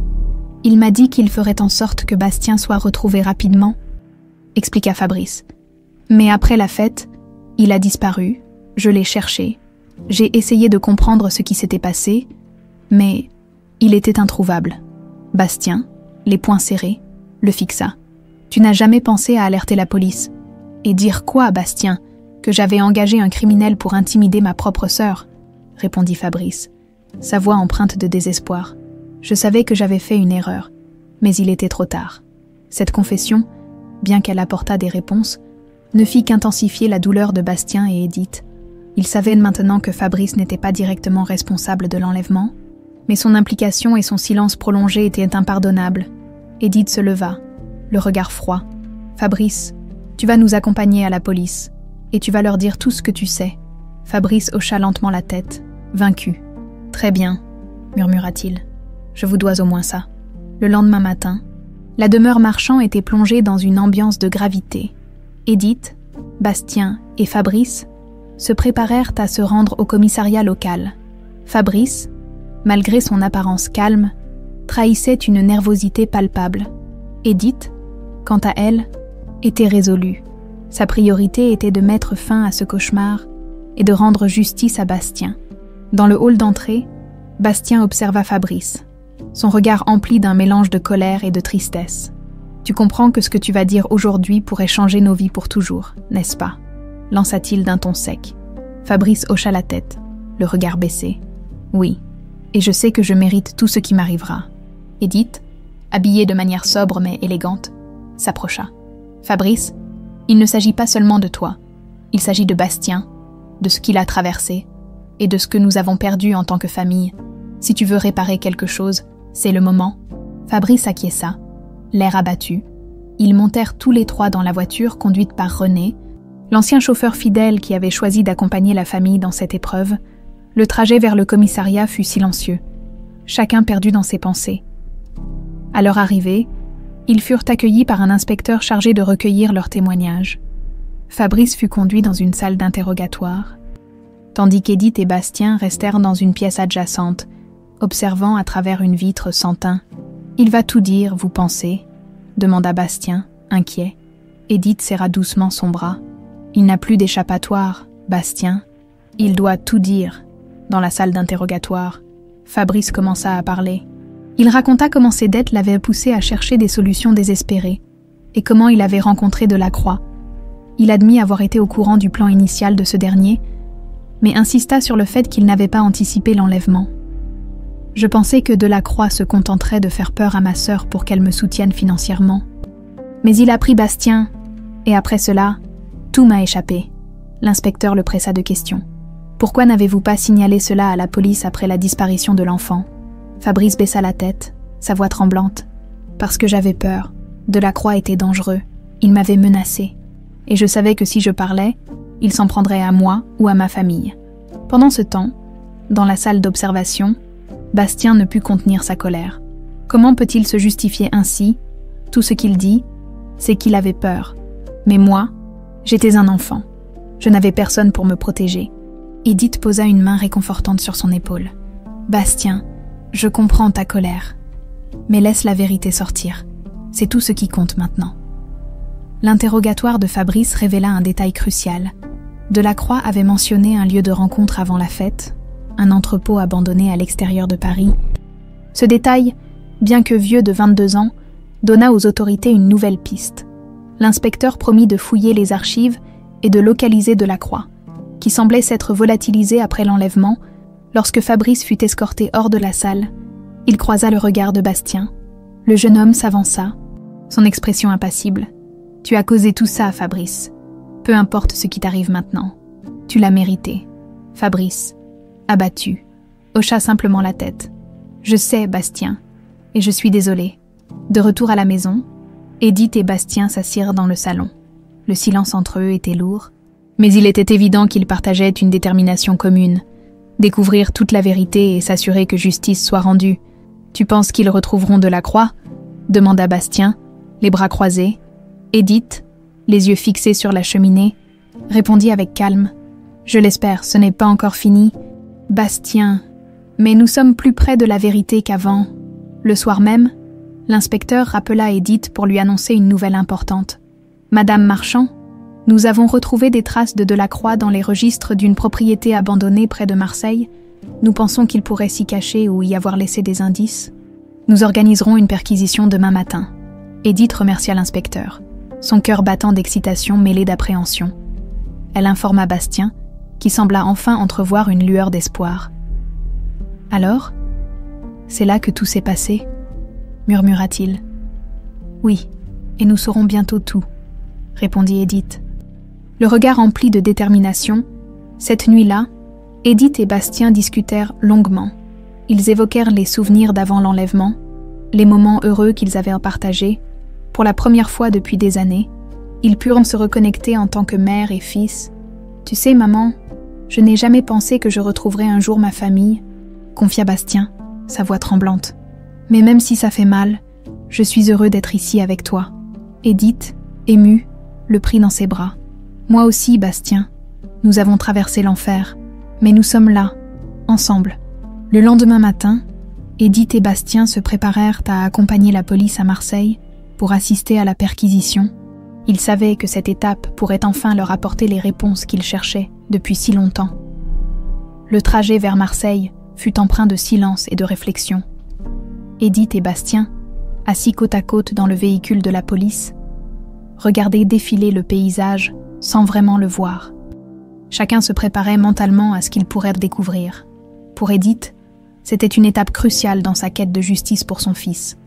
« Il m'a dit qu'il ferait en sorte que Bastien soit retrouvé rapidement, » expliqua Fabrice. « Mais après la fête, il a disparu, je l'ai cherché, j'ai essayé de comprendre ce qui s'était passé, mais il était introuvable. Bastien, les poings serrés, le fixa. Tu n'as jamais pensé à alerter la police. Et dire quoi, Bastien? Que j'avais engagé un criminel pour intimider ma propre sœur, répondit Fabrice, sa voix empreinte de désespoir. Je savais que j'avais fait une erreur, mais il était trop tard. Cette confession, bien qu'elle apportât des réponses, ne fit qu'intensifier la douleur de Bastien et Edith. Ils savaient maintenant que Fabrice n'était pas directement responsable de l'enlèvement, mais son implication et son silence prolongé étaient impardonnables. Edith se leva, le regard froid. « Fabrice, tu vas nous accompagner à la police, et tu vas leur dire tout ce que tu sais. » Fabrice hocha lentement la tête, vaincu. « Très bien, » murmura-t-il. « Je vous dois au moins ça. » Le lendemain matin, la demeure Marchand était plongée dans une ambiance de gravité. Edith, Bastien et Fabrice se préparèrent à se rendre au commissariat local. Fabrice, malgré son apparence calme, trahissait une nervosité palpable. Edith, quant à elle, était résolue. Sa priorité était de mettre fin à ce cauchemar et de rendre justice à Bastien. Dans le hall d'entrée, Bastien observa Fabrice, son regard empli d'un mélange de colère et de tristesse. « Tu comprends que ce que tu vas dire aujourd'hui pourrait changer nos vies pour toujours, n'est-ce pas ?» lança-t-il d'un ton sec. Fabrice hocha la tête, le regard baissé. « Oui, et je sais que je mérite tout ce qui m'arrivera. » Edith, habillée de manière sobre mais élégante, s'approcha. « Fabrice, il ne s'agit pas seulement de toi. Il s'agit de Bastien, de ce qu'il a traversé, et de ce que nous avons perdu en tant que famille. Si tu veux réparer quelque chose, c'est le moment. » Fabrice acquiesça, l'air abattu. Ils montèrent tous les trois dans la voiture conduite par René, l'ancien chauffeur fidèle qui avait choisi d'accompagner la famille dans cette épreuve. Le trajet vers le commissariat fut silencieux, chacun perdu dans ses pensées. À leur arrivée, ils furent accueillis par un inspecteur chargé de recueillir leurs témoignages. Fabrice fut conduit dans une salle d'interrogatoire, tandis qu'Edith et Bastien restèrent dans une pièce adjacente, observant à travers une vitre sans teint. « Il va tout dire, vous pensez ?» demanda Bastien, inquiet. Edith serra doucement son bras. « Il n'a plus d'échappatoire, Bastien. Il doit tout dire. » Dans la salle d'interrogatoire, Fabrice commença à parler. Il raconta comment ses dettes l'avaient poussé à chercher des solutions désespérées et comment il avait rencontré Delacroix. Il admit avoir été au courant du plan initial de ce dernier, mais insista sur le fait qu'il n'avait pas anticipé l'enlèvement. « Je pensais que Delacroix se contenterait de faire peur à ma sœur pour qu'elle me soutienne financièrement. Mais il a pris Bastien, et après cela, tout m'a échappé. » L'inspecteur le pressa de questions. « Pourquoi n'avez-vous pas signalé cela à la police après la disparition de l'enfant ?» Fabrice baissa la tête, sa voix tremblante. « Parce que j'avais peur. Delacroix était dangereux. Il m'avait menacé. Et je savais que si je parlais, il s'en prendrait à moi ou à ma famille. » Pendant ce temps, dans la salle d'observation, Bastien ne put contenir sa colère. Comment peut-il se justifier ainsi? Tout ce qu'il dit, c'est qu'il avait peur. Mais moi, j'étais un enfant. Je n'avais personne pour me protéger. Edith posa une main réconfortante sur son épaule. « Bastien, je comprends ta colère. Mais laisse la vérité sortir. C'est tout ce qui compte maintenant. » L'interrogatoire de Fabrice révéla un détail crucial. Delacroix avait mentionné un lieu de rencontre avant la fête, un entrepôt abandonné à l'extérieur de Paris. Ce détail, bien que vieux de 22 ans, donna aux autorités une nouvelle piste. L'inspecteur promit de fouiller les archives et de localiser Delacroix, qui semblait s'être volatilisé après l'enlèvement. Lorsque Fabrice fut escorté hors de la salle, il croisa le regard de Bastien. Le jeune homme s'avança, son expression impassible. « Tu as causé tout ça, Fabrice. Peu importe ce qui t'arrive maintenant. Tu l'as mérité. » Fabrice, abattu, hocha simplement la tête. « Je sais, Bastien, et je suis désolé. » De retour à la maison, Édith et Bastien s'assirent dans le salon. Le silence entre eux était lourd, mais il était évident qu'ils partageaient une détermination commune. Découvrir toute la vérité et s'assurer que justice soit rendue. « Tu penses qu'ils retrouveront Delacroix ?» demanda Bastien, les bras croisés. Édith, les yeux fixés sur la cheminée, répondit avec calme. « Je l'espère, ce n'est pas encore fini. » Bastien, mais nous sommes plus près de la vérité qu'avant. Le soir même, l'inspecteur rappela Édith pour lui annoncer une nouvelle importante. « Madame Marchand, nous avons retrouvé des traces de Delacroix dans les registres d'une propriété abandonnée près de Marseille. Nous pensons qu'il pourrait s'y cacher ou y avoir laissé des indices. Nous organiserons une perquisition demain matin. » Édith remercia l'inspecteur, son cœur battant d'excitation mêlée d'appréhension. Elle informa Bastien, qui sembla enfin entrevoir une lueur d'espoir. « Alors, c'est là que tout s'est passé ?» murmura-t-il. « Oui, et nous saurons bientôt tout, » répondit Édith. Le regard empli de détermination, cette nuit-là, Édith et Bastien discutèrent longuement. Ils évoquèrent les souvenirs d'avant l'enlèvement, les moments heureux qu'ils avaient partagés. Pour la première fois depuis des années, ils purent se reconnecter en tant que mère et fils. « Tu sais, maman, je n'ai jamais pensé que je retrouverais un jour ma famille, » confia Bastien, sa voix tremblante. « Mais même si ça fait mal, je suis heureux d'être ici avec toi. » Édith, émue, le prit dans ses bras. « Moi aussi, Bastien, nous avons traversé l'enfer, mais nous sommes là, ensemble. » Le lendemain matin, Édith et Bastien se préparèrent à accompagner la police à Marseille pour assister à la perquisition. Ils savaient que cette étape pourrait enfin leur apporter les réponses qu'ils cherchaient depuis si longtemps. Le trajet vers Marseille fut empreint de silence et de réflexion. Édith et Bastien, assis côte à côte dans le véhicule de la police, regardaient défiler le paysage sans vraiment le voir. Chacun se préparait mentalement à ce qu'il pourrait découvrir. Pour Édith, c'était une étape cruciale dans sa quête de justice pour son fils.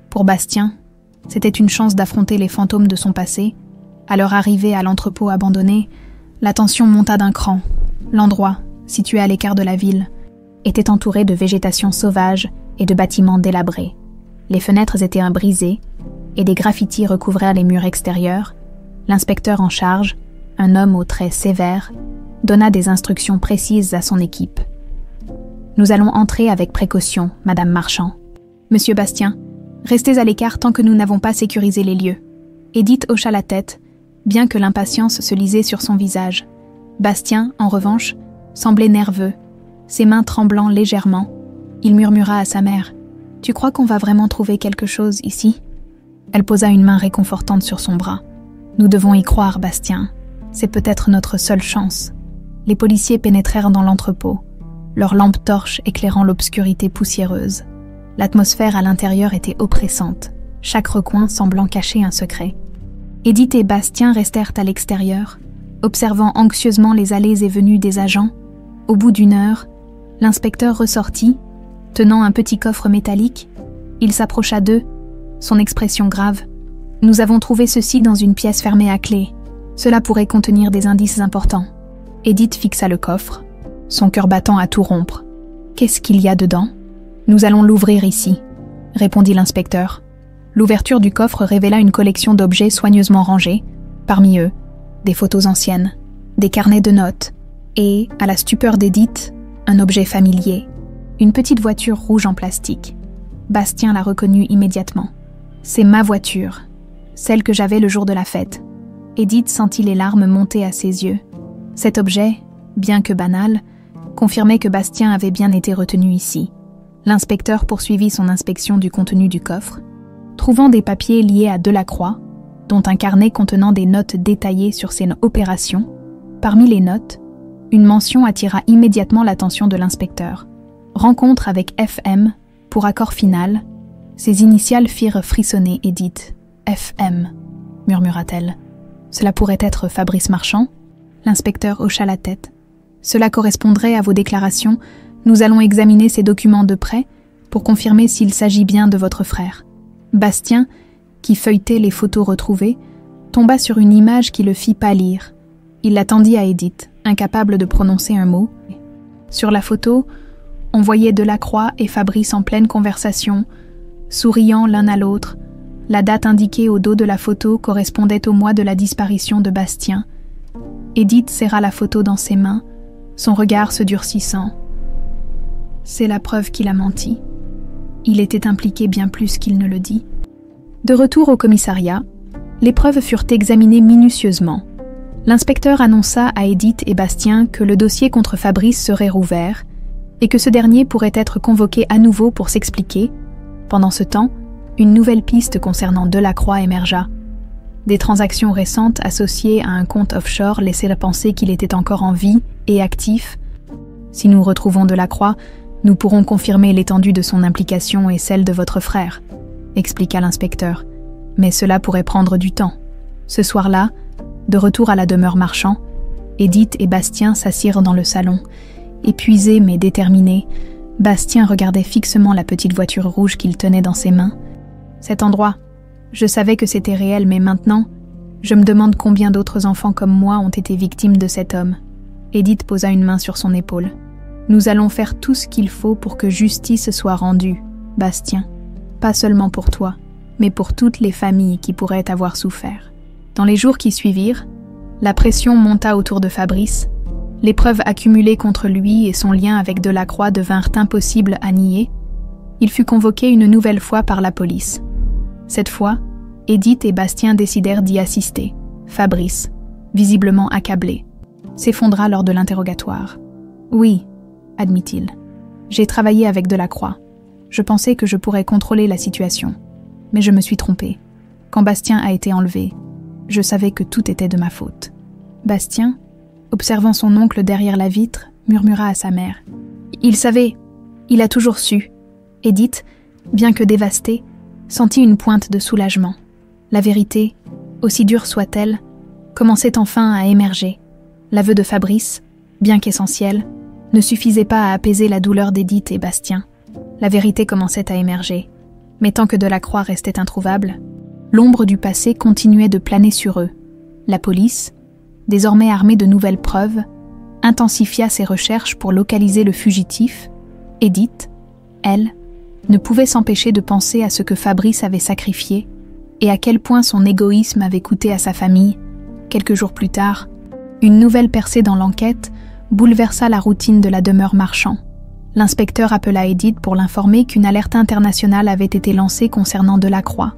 Pour Bastien, c'était une chance d'affronter les fantômes de son passé. À leur arrivée à l'entrepôt abandonné, la tension monta d'un cran. L'endroit, situé à l'écart de la ville, était entouré de végétation sauvage et de bâtiments délabrés. Les fenêtres étaient brisées et des graffitis recouvraient les murs extérieurs. L'inspecteur en charge, un homme aux traits sévères, donna des instructions précises à son équipe. « Nous allons entrer avec précaution, Madame Marchand. Monsieur Bastien, restez à l'écart tant que nous n'avons pas sécurisé les lieux. » Édith hocha la tête, bien que l'impatience se lisait sur son visage. Bastien, en revanche, semblait nerveux, ses mains tremblant légèrement. Il murmura à sa mère « Tu crois qu'on va vraiment trouver quelque chose ici ?» Elle posa une main réconfortante sur son bras. « Nous devons y croire, Bastien. C'est peut-être notre seule chance. » Les policiers pénétrèrent dans l'entrepôt, leurs lampes torches éclairant l'obscurité poussiéreuse. L'atmosphère à l'intérieur était oppressante, chaque recoin semblant cacher un secret. Édith et Bastien restèrent à l'extérieur, observant anxieusement les allées et venues des agents. Au bout d'une heure, l'inspecteur ressortit, tenant un petit coffre métallique. Il s'approcha d'eux, son expression grave. « Nous avons trouvé ceci dans une pièce fermée à clé. Cela pourrait contenir des indices importants. » Édith fixa le coffre, son cœur battant à tout rompre. « Qu'est-ce qu'il y a dedans ? » « Nous allons l'ouvrir ici, » répondit l'inspecteur. L'ouverture du coffre révéla une collection d'objets soigneusement rangés. Parmi eux, des photos anciennes, des carnets de notes et, à la stupeur d'Édith, un objet familier, une petite voiture rouge en plastique. Bastien la reconnut immédiatement. « C'est ma voiture, celle que j'avais le jour de la fête. » Édith sentit les larmes monter à ses yeux. Cet objet, bien que banal, confirmait que Bastien avait bien été retenu ici. L'inspecteur poursuivit son inspection du contenu du coffre, trouvant des papiers liés à Delacroix, dont un carnet contenant des notes détaillées sur ses opérations. Parmi les notes, une mention attira immédiatement l'attention de l'inspecteur. Rencontre avec FM pour accord final, Ses initiales firent frissonner Edith. « FM » murmura-t-elle. « Cela pourrait être Fabrice Marchand ?» L'inspecteur hocha la tête. « Cela correspondrait à vos déclarations. Nous allons examiner ces documents de près pour confirmer s'il s'agit bien de votre frère. » Bastien, qui feuilletait les photos retrouvées, tomba sur une image qui le fit pâlir. Il la tendit à Edith, incapable de prononcer un mot. Sur la photo, on voyait Delacroix et Fabrice en pleine conversation, souriant l'un à l'autre. La date indiquée au dos de la photo correspondait au mois de la disparition de Bastien. Edith serra la photo dans ses mains, son regard se durcissant. C'est la preuve qu'il a menti. Il était impliqué bien plus qu'il ne le dit. De retour au commissariat, les preuves furent examinées minutieusement. L'inspecteur annonça à Edith et Bastien que le dossier contre Fabrice serait rouvert et que ce dernier pourrait être convoqué à nouveau pour s'expliquer. Pendant ce temps, une nouvelle piste concernant Delacroix émergea. Des transactions récentes associées à un compte offshore laissaient penser qu'il était encore en vie et actif. Si nous retrouvons Delacroix, nous pourrons confirmer l'étendue de son implication et celle de votre frère, expliqua l'inspecteur. Mais cela pourrait prendre du temps. Ce soir-là, de retour à la demeure Marchand, Edith et Bastien s'assirent dans le salon. Épuisés mais déterminés, Bastien regardait fixement la petite voiture rouge qu'il tenait dans ses mains. Cet endroit, je savais que c'était réel, mais maintenant, je me demande combien d'autres enfants comme moi ont été victimes de cet homme. Edith posa une main sur son épaule. Nous allons faire tout ce qu'il faut pour que justice soit rendue, Bastien. Pas seulement pour toi, mais pour toutes les familles qui pourraient avoir souffert. Dans les jours qui suivirent, la pression monta autour de Fabrice. Les preuves accumulées contre lui et son lien avec Delacroix devinrent impossibles à nier. Il fut convoqué une nouvelle fois par la police. Cette fois, Edith et Bastien décidèrent d'y assister. Fabrice, visiblement accablé, s'effondra lors de l'interrogatoire. « Oui, » admit-il. « J'ai travaillé avec Delacroix. Je pensais que je pourrais contrôler la situation. Mais je me suis trompé. Quand Bastien a été enlevé, je savais que tout était de ma faute. » Bastien, observant son oncle derrière la vitre, murmura à sa mère. « Il savait, il a toujours su. » Edith, bien que dévastée, sentit une pointe de soulagement. La vérité, aussi dure soit-elle, commençait enfin à émerger. L'aveu de Fabrice, bien qu'essentiel, ne suffisait pas à apaiser la douleur d'Edith et Bastien. La vérité commençait à émerger. Mais tant que Delacroix restait introuvable, l'ombre du passé continuait de planer sur eux. La police, désormais armée de nouvelles preuves, intensifia ses recherches pour localiser le fugitif. Edith, elle, ne pouvait s'empêcher de penser à ce que Fabrice avait sacrifié et à quel point son égoïsme avait coûté à sa famille. Quelques jours plus tard, une nouvelle percée dans l'enquête bouleversa la routine de la demeure Marchand. L'inspecteur appela Edith pour l'informer qu'une alerte internationale avait été lancée concernant Delacroix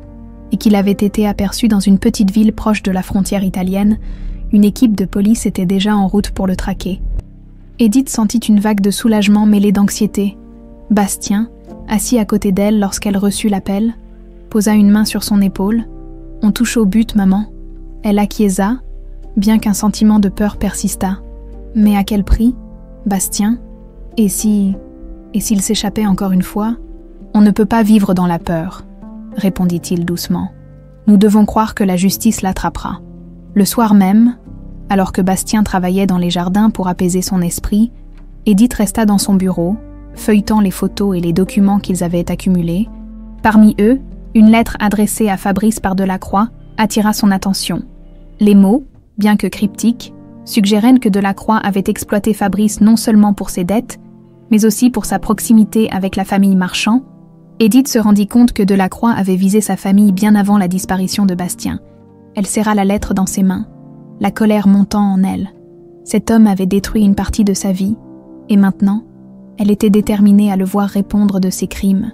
et qu'il avait été aperçu dans une petite ville proche de la frontière italienne. Une équipe de police était déjà en route pour le traquer. Edith sentit une vague de soulagement mêlée d'anxiété. Bastien, assis à côté d'elle lorsqu'elle reçut l'appel, posa une main sur son épaule. « On touche au but, maman. » Elle acquiesça, bien qu'un sentiment de peur persistât. Mais à quel prix, Bastien? Et s'il s'échappait encore une fois? On ne peut pas vivre dans la peur, répondit-il doucement. Nous devons croire que la justice l'attrapera. Le soir même, alors que Bastien travaillait dans les jardins pour apaiser son esprit, Edith resta dans son bureau, feuilletant les photos et les documents qu'ils avaient accumulés. Parmi eux, une lettre adressée à Fabrice par Delacroix attira son attention. Les mots, bien que cryptiques, suggéraient que Delacroix avait exploité Fabrice non seulement pour ses dettes, mais aussi pour sa proximité avec la famille Marchand. Edith se rendit compte que Delacroix avait visé sa famille bien avant la disparition de Bastien. Elle serra la lettre dans ses mains, la colère montant en elle. Cet homme avait détruit une partie de sa vie, et maintenant, elle était déterminée à le voir répondre de ses crimes.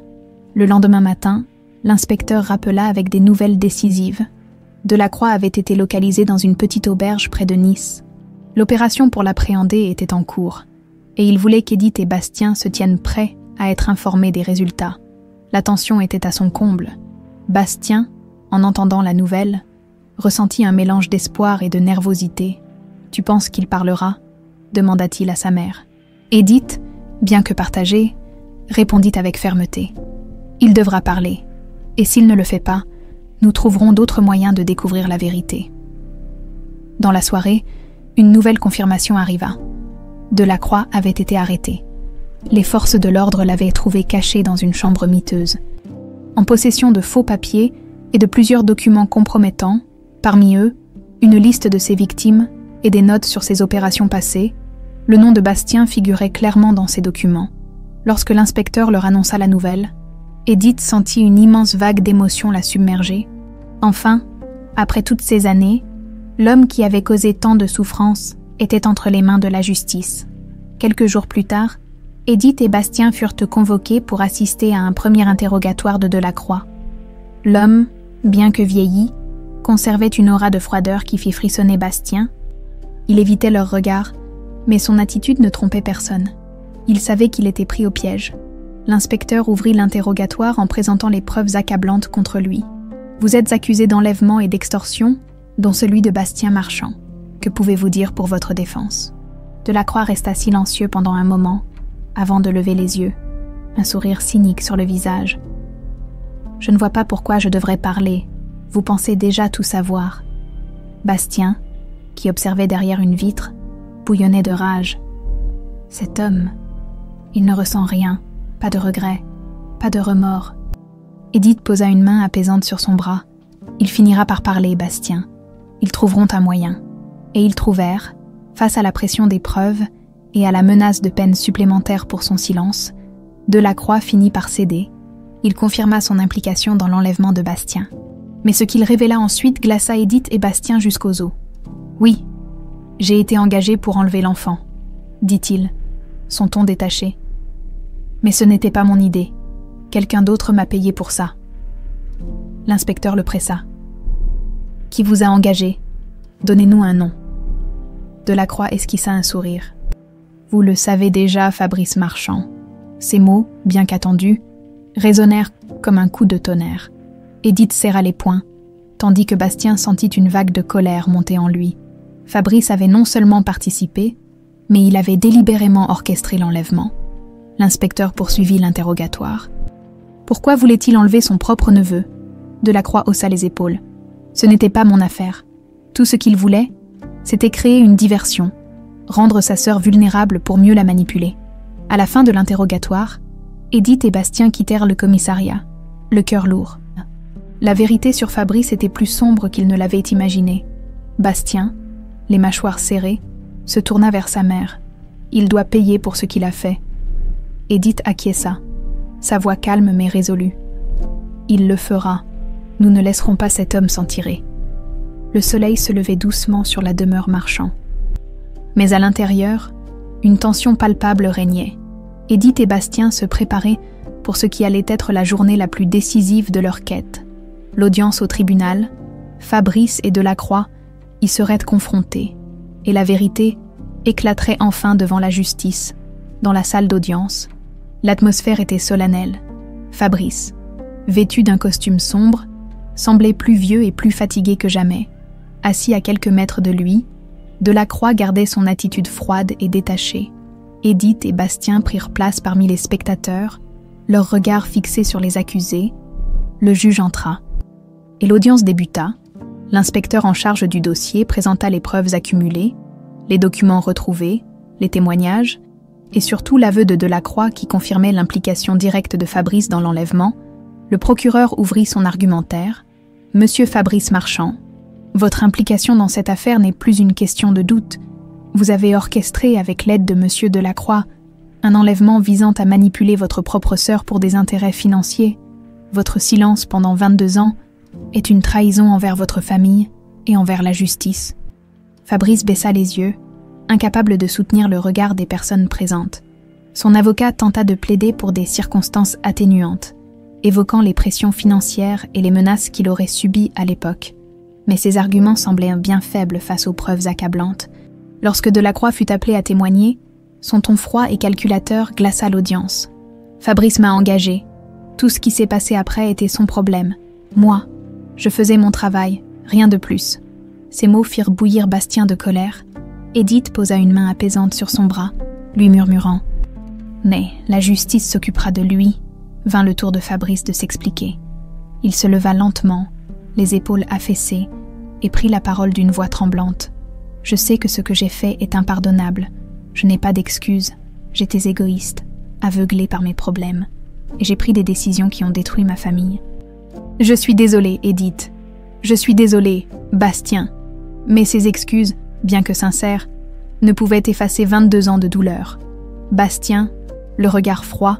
Le lendemain matin, l'inspecteur rappela avec des nouvelles décisives. Delacroix avait été localisé dans une petite auberge près de Nice. L'opération pour l'appréhender était en cours, et il voulait qu'Edith et Bastien se tiennent prêts à être informés des résultats. La tension était à son comble. Bastien, en entendant la nouvelle, ressentit un mélange d'espoir et de nervosité. « Tu penses qu'il parlera ?» demanda-t-il à sa mère. Edith, bien que partagée, répondit avec fermeté. « Il devra parler. Et s'il ne le fait pas, nous trouverons d'autres moyens de découvrir la vérité. Dans la soirée, une nouvelle confirmation arriva. Delacroix avait été arrêté. Les forces de l'ordre l'avaient trouvé caché dans une chambre miteuse, en possession de faux papiers et de plusieurs documents compromettants, parmi eux, une liste de ses victimes et des notes sur ses opérations passées. Le nom de Bastien figurait clairement dans ces documents. Lorsque l'inspecteur leur annonça la nouvelle, Edith sentit une immense vague d'émotion la submerger. Enfin, après toutes ces années, l'homme qui avait causé tant de souffrances était entre les mains de la justice. Quelques jours plus tard, Edith et Bastien furent convoqués pour assister à un premier interrogatoire de Delacroix. L'homme, bien que vieilli, conservait une aura de froideur qui fit frissonner Bastien. Il évitait leurs regards, mais son attitude ne trompait personne. Il savait qu'il était pris au piège. L'inspecteur ouvrit l'interrogatoire en présentant les preuves accablantes contre lui. « Vous êtes accusé d'enlèvement et d'extorsion, dont celui de Bastien Marchand. Que pouvez-vous dire pour votre défense ?» Delacroix resta silencieux pendant un moment, avant de lever les yeux, un sourire cynique sur le visage. « Je ne vois pas pourquoi je devrais parler. Vous pensez déjà tout savoir. » Bastien, qui observait derrière une vitre, bouillonnait de rage. Cet homme, il ne ressent rien, pas de regret, pas de remords. Edith posa une main apaisante sur son bras. Il finira par parler, Bastien. Ils trouveront un moyen. Et ils trouvèrent, face à la pression des preuves et à la menace de peine supplémentaire pour son silence, Delacroix finit par céder. Il confirma son implication dans l'enlèvement de Bastien. Mais ce qu'il révéla ensuite glaça Edith et Bastien jusqu'aux os. « Oui, j'ai été engagé pour enlever l'enfant, » dit-il, son ton détaché. « Mais ce n'était pas mon idée. Quelqu'un d'autre m'a payé pour ça. » L'inspecteur le pressa. « Qui vous a engagé? Donnez-nous un nom. » Delacroix esquissa un sourire. « Vous le savez déjà, Fabrice Marchand. » Ces mots, bien qu'attendus, résonnèrent comme un coup de tonnerre. Edith serra les poings, tandis que Bastien sentit une vague de colère monter en lui. Fabrice avait non seulement participé, mais il avait délibérément orchestré l'enlèvement. L'inspecteur poursuivit l'interrogatoire. Pourquoi voulait-il enlever son propre neveu? Delacroix haussa les épaules. Ce n'était pas mon affaire. Tout ce qu'il voulait, c'était créer une diversion, rendre sa sœur vulnérable pour mieux la manipuler. À la fin de l'interrogatoire, Edith et Bastien quittèrent le commissariat, le cœur lourd. La vérité sur Fabrice était plus sombre qu'il ne l'avait imaginé. Bastien, les mâchoires serrées, se tourna vers sa mère. Il doit payer pour ce qu'il a fait. Edith acquiesça, sa voix calme mais résolue. Il le fera. Nous ne laisserons pas cet homme s'en tirer. Le soleil se levait doucement sur la demeure Marchand. Mais à l'intérieur, une tension palpable régnait. Edith et Bastien se préparaient pour ce qui allait être la journée la plus décisive de leur quête. L'audience au tribunal, Fabrice et Delacroix y seraient confrontés, et la vérité éclaterait enfin devant la justice. Dans la salle d'audience, l'atmosphère était solennelle. Fabrice, vêtu d'un costume sombre, semblait plus vieux et plus fatigué que jamais. Assis à quelques mètres de lui, Delacroix gardait son attitude froide et détachée. Edith et Bastien prirent place parmi les spectateurs, leurs regards fixés sur les accusés. Le juge entra, et l'audience débuta. L'inspecteur en charge du dossier présenta les preuves accumulées, les documents retrouvés, les témoignages, et surtout l'aveu de Delacroix qui confirmait l'implication directe de Fabrice dans l'enlèvement. Le procureur ouvrit son argumentaire. « Monsieur Fabrice Marchand, votre implication dans cette affaire n'est plus une question de doute. Vous avez orchestré, avec l'aide de monsieur Delacroix, un enlèvement visant à manipuler votre propre sœur pour des intérêts financiers. Votre silence pendant 22 ans est une trahison envers votre famille et envers la justice. » Fabrice baissa les yeux, incapable de soutenir le regard des personnes présentes. Son avocat tenta de plaider pour des circonstances atténuantes, évoquant les pressions financières et les menaces qu'il aurait subies à l'époque. Mais ses arguments semblaient bien faibles face aux preuves accablantes. Lorsque Delacroix fut appelé à témoigner, son ton froid et calculateur glaça l'audience. « Fabrice m'a engagé. Tout ce qui s'est passé après était son problème. Moi, je faisais mon travail, rien de plus. » Ces mots firent bouillir Bastien de colère. Edith posa une main apaisante sur son bras, lui murmurant « Mais la justice s'occupera de lui », vint le tour de Fabrice de s'expliquer. Il se leva lentement, les épaules affaissées, et prit la parole d'une voix tremblante. « Je sais que ce que j'ai fait est impardonnable. Je n'ai pas d'excuses. J'étais égoïste, aveuglée par mes problèmes, et j'ai pris des décisions qui ont détruit ma famille. Je suis désolée, Edith. Je suis désolée, Bastien. Mais ces excuses, bien que sincères, ne pouvaient effacer 22 ans de douleur. » Bastien, le regard froid,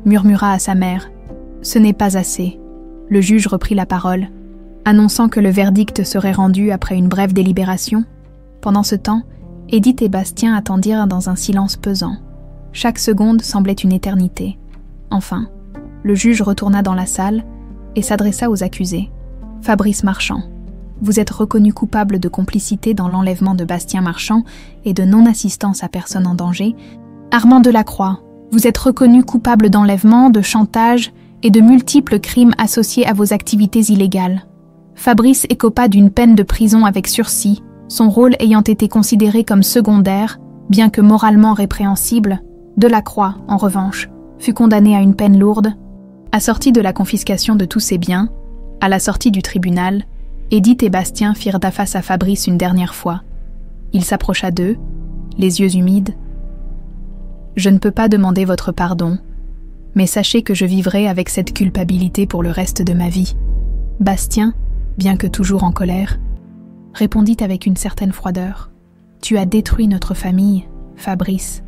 murmura à sa mère. « Ce n'est pas assez. » Le juge reprit la parole, annonçant que le verdict serait rendu après une brève délibération. Pendant ce temps, Edith et Bastien attendirent dans un silence pesant. Chaque seconde semblait une éternité. Enfin, le juge retourna dans la salle et s'adressa aux accusés. « Fabrice Marchand, vous êtes reconnu coupable de complicité dans l'enlèvement de Bastien Marchand et de non-assistance à personne en danger. Armand Delacroix, vous êtes reconnu coupable d'enlèvement, de chantage et de multiples crimes associés à vos activités illégales. Fabrice écopa d'une peine de prison avec sursis, son rôle ayant été considéré comme secondaire, bien que moralement répréhensible. Delacroix, en revanche, fut condamné à une peine lourde. Assorti de la confiscation de tous ses biens, à la sortie du tribunal, Edith et Bastien firent face à Fabrice une dernière fois. Il s'approcha d'eux, les yeux humides. « Je ne peux pas demander votre pardon, mais sachez que je vivrai avec cette culpabilité pour le reste de ma vie. » Bastien, bien que toujours en colère, répondit avec une certaine froideur. « Tu as détruit notre famille, Fabrice,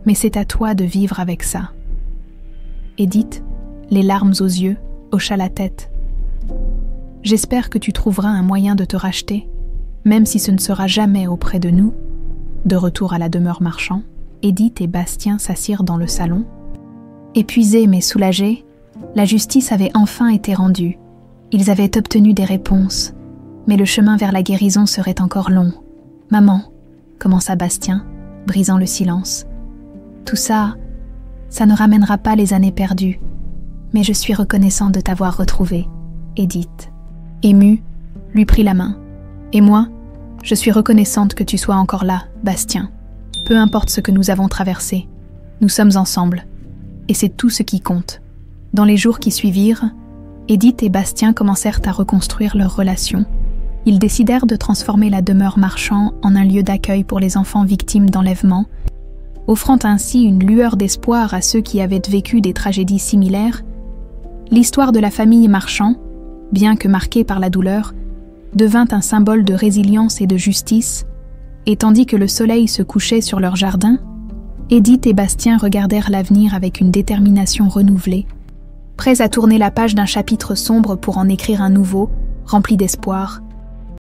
mais c'est à toi de vivre avec ça. » Edith, les larmes aux yeux, hocha la tête. « J'espère que tu trouveras un moyen de te racheter, même si ce ne sera jamais auprès de nous. » De retour à la demeure Marchand, Edith et Bastien s'assirent dans le salon. Épuisés mais soulagés, la justice avait enfin été rendue. Ils avaient obtenu des réponses, mais le chemin vers la guérison serait encore long. « Maman, » commença Bastien, brisant le silence. « Tout ça, ça ne ramènera pas les années perdues, mais je suis reconnaissant de t'avoir retrouvée. » Edith, émue, lui prit la main. « Et moi, je suis reconnaissante que tu sois encore là, Bastien. Peu importe ce que nous avons traversé, nous sommes ensemble, et c'est tout ce qui compte. » Dans les jours qui suivirent, Edith et Bastien commencèrent à reconstruire leur relation. Ils décidèrent de transformer la demeure Marchand en un lieu d'accueil pour les enfants victimes d'enlèvement, offrant ainsi une lueur d'espoir à ceux qui avaient vécu des tragédies similaires. L'histoire de la famille Marchand, bien que marquée par la douleur, devint un symbole de résilience et de justice, et tandis que le soleil se couchait sur leur jardin, Edith et Bastien regardèrent l'avenir avec une détermination renouvelée, prêts à tourner la page d'un chapitre sombre pour en écrire un nouveau, rempli d'espoir,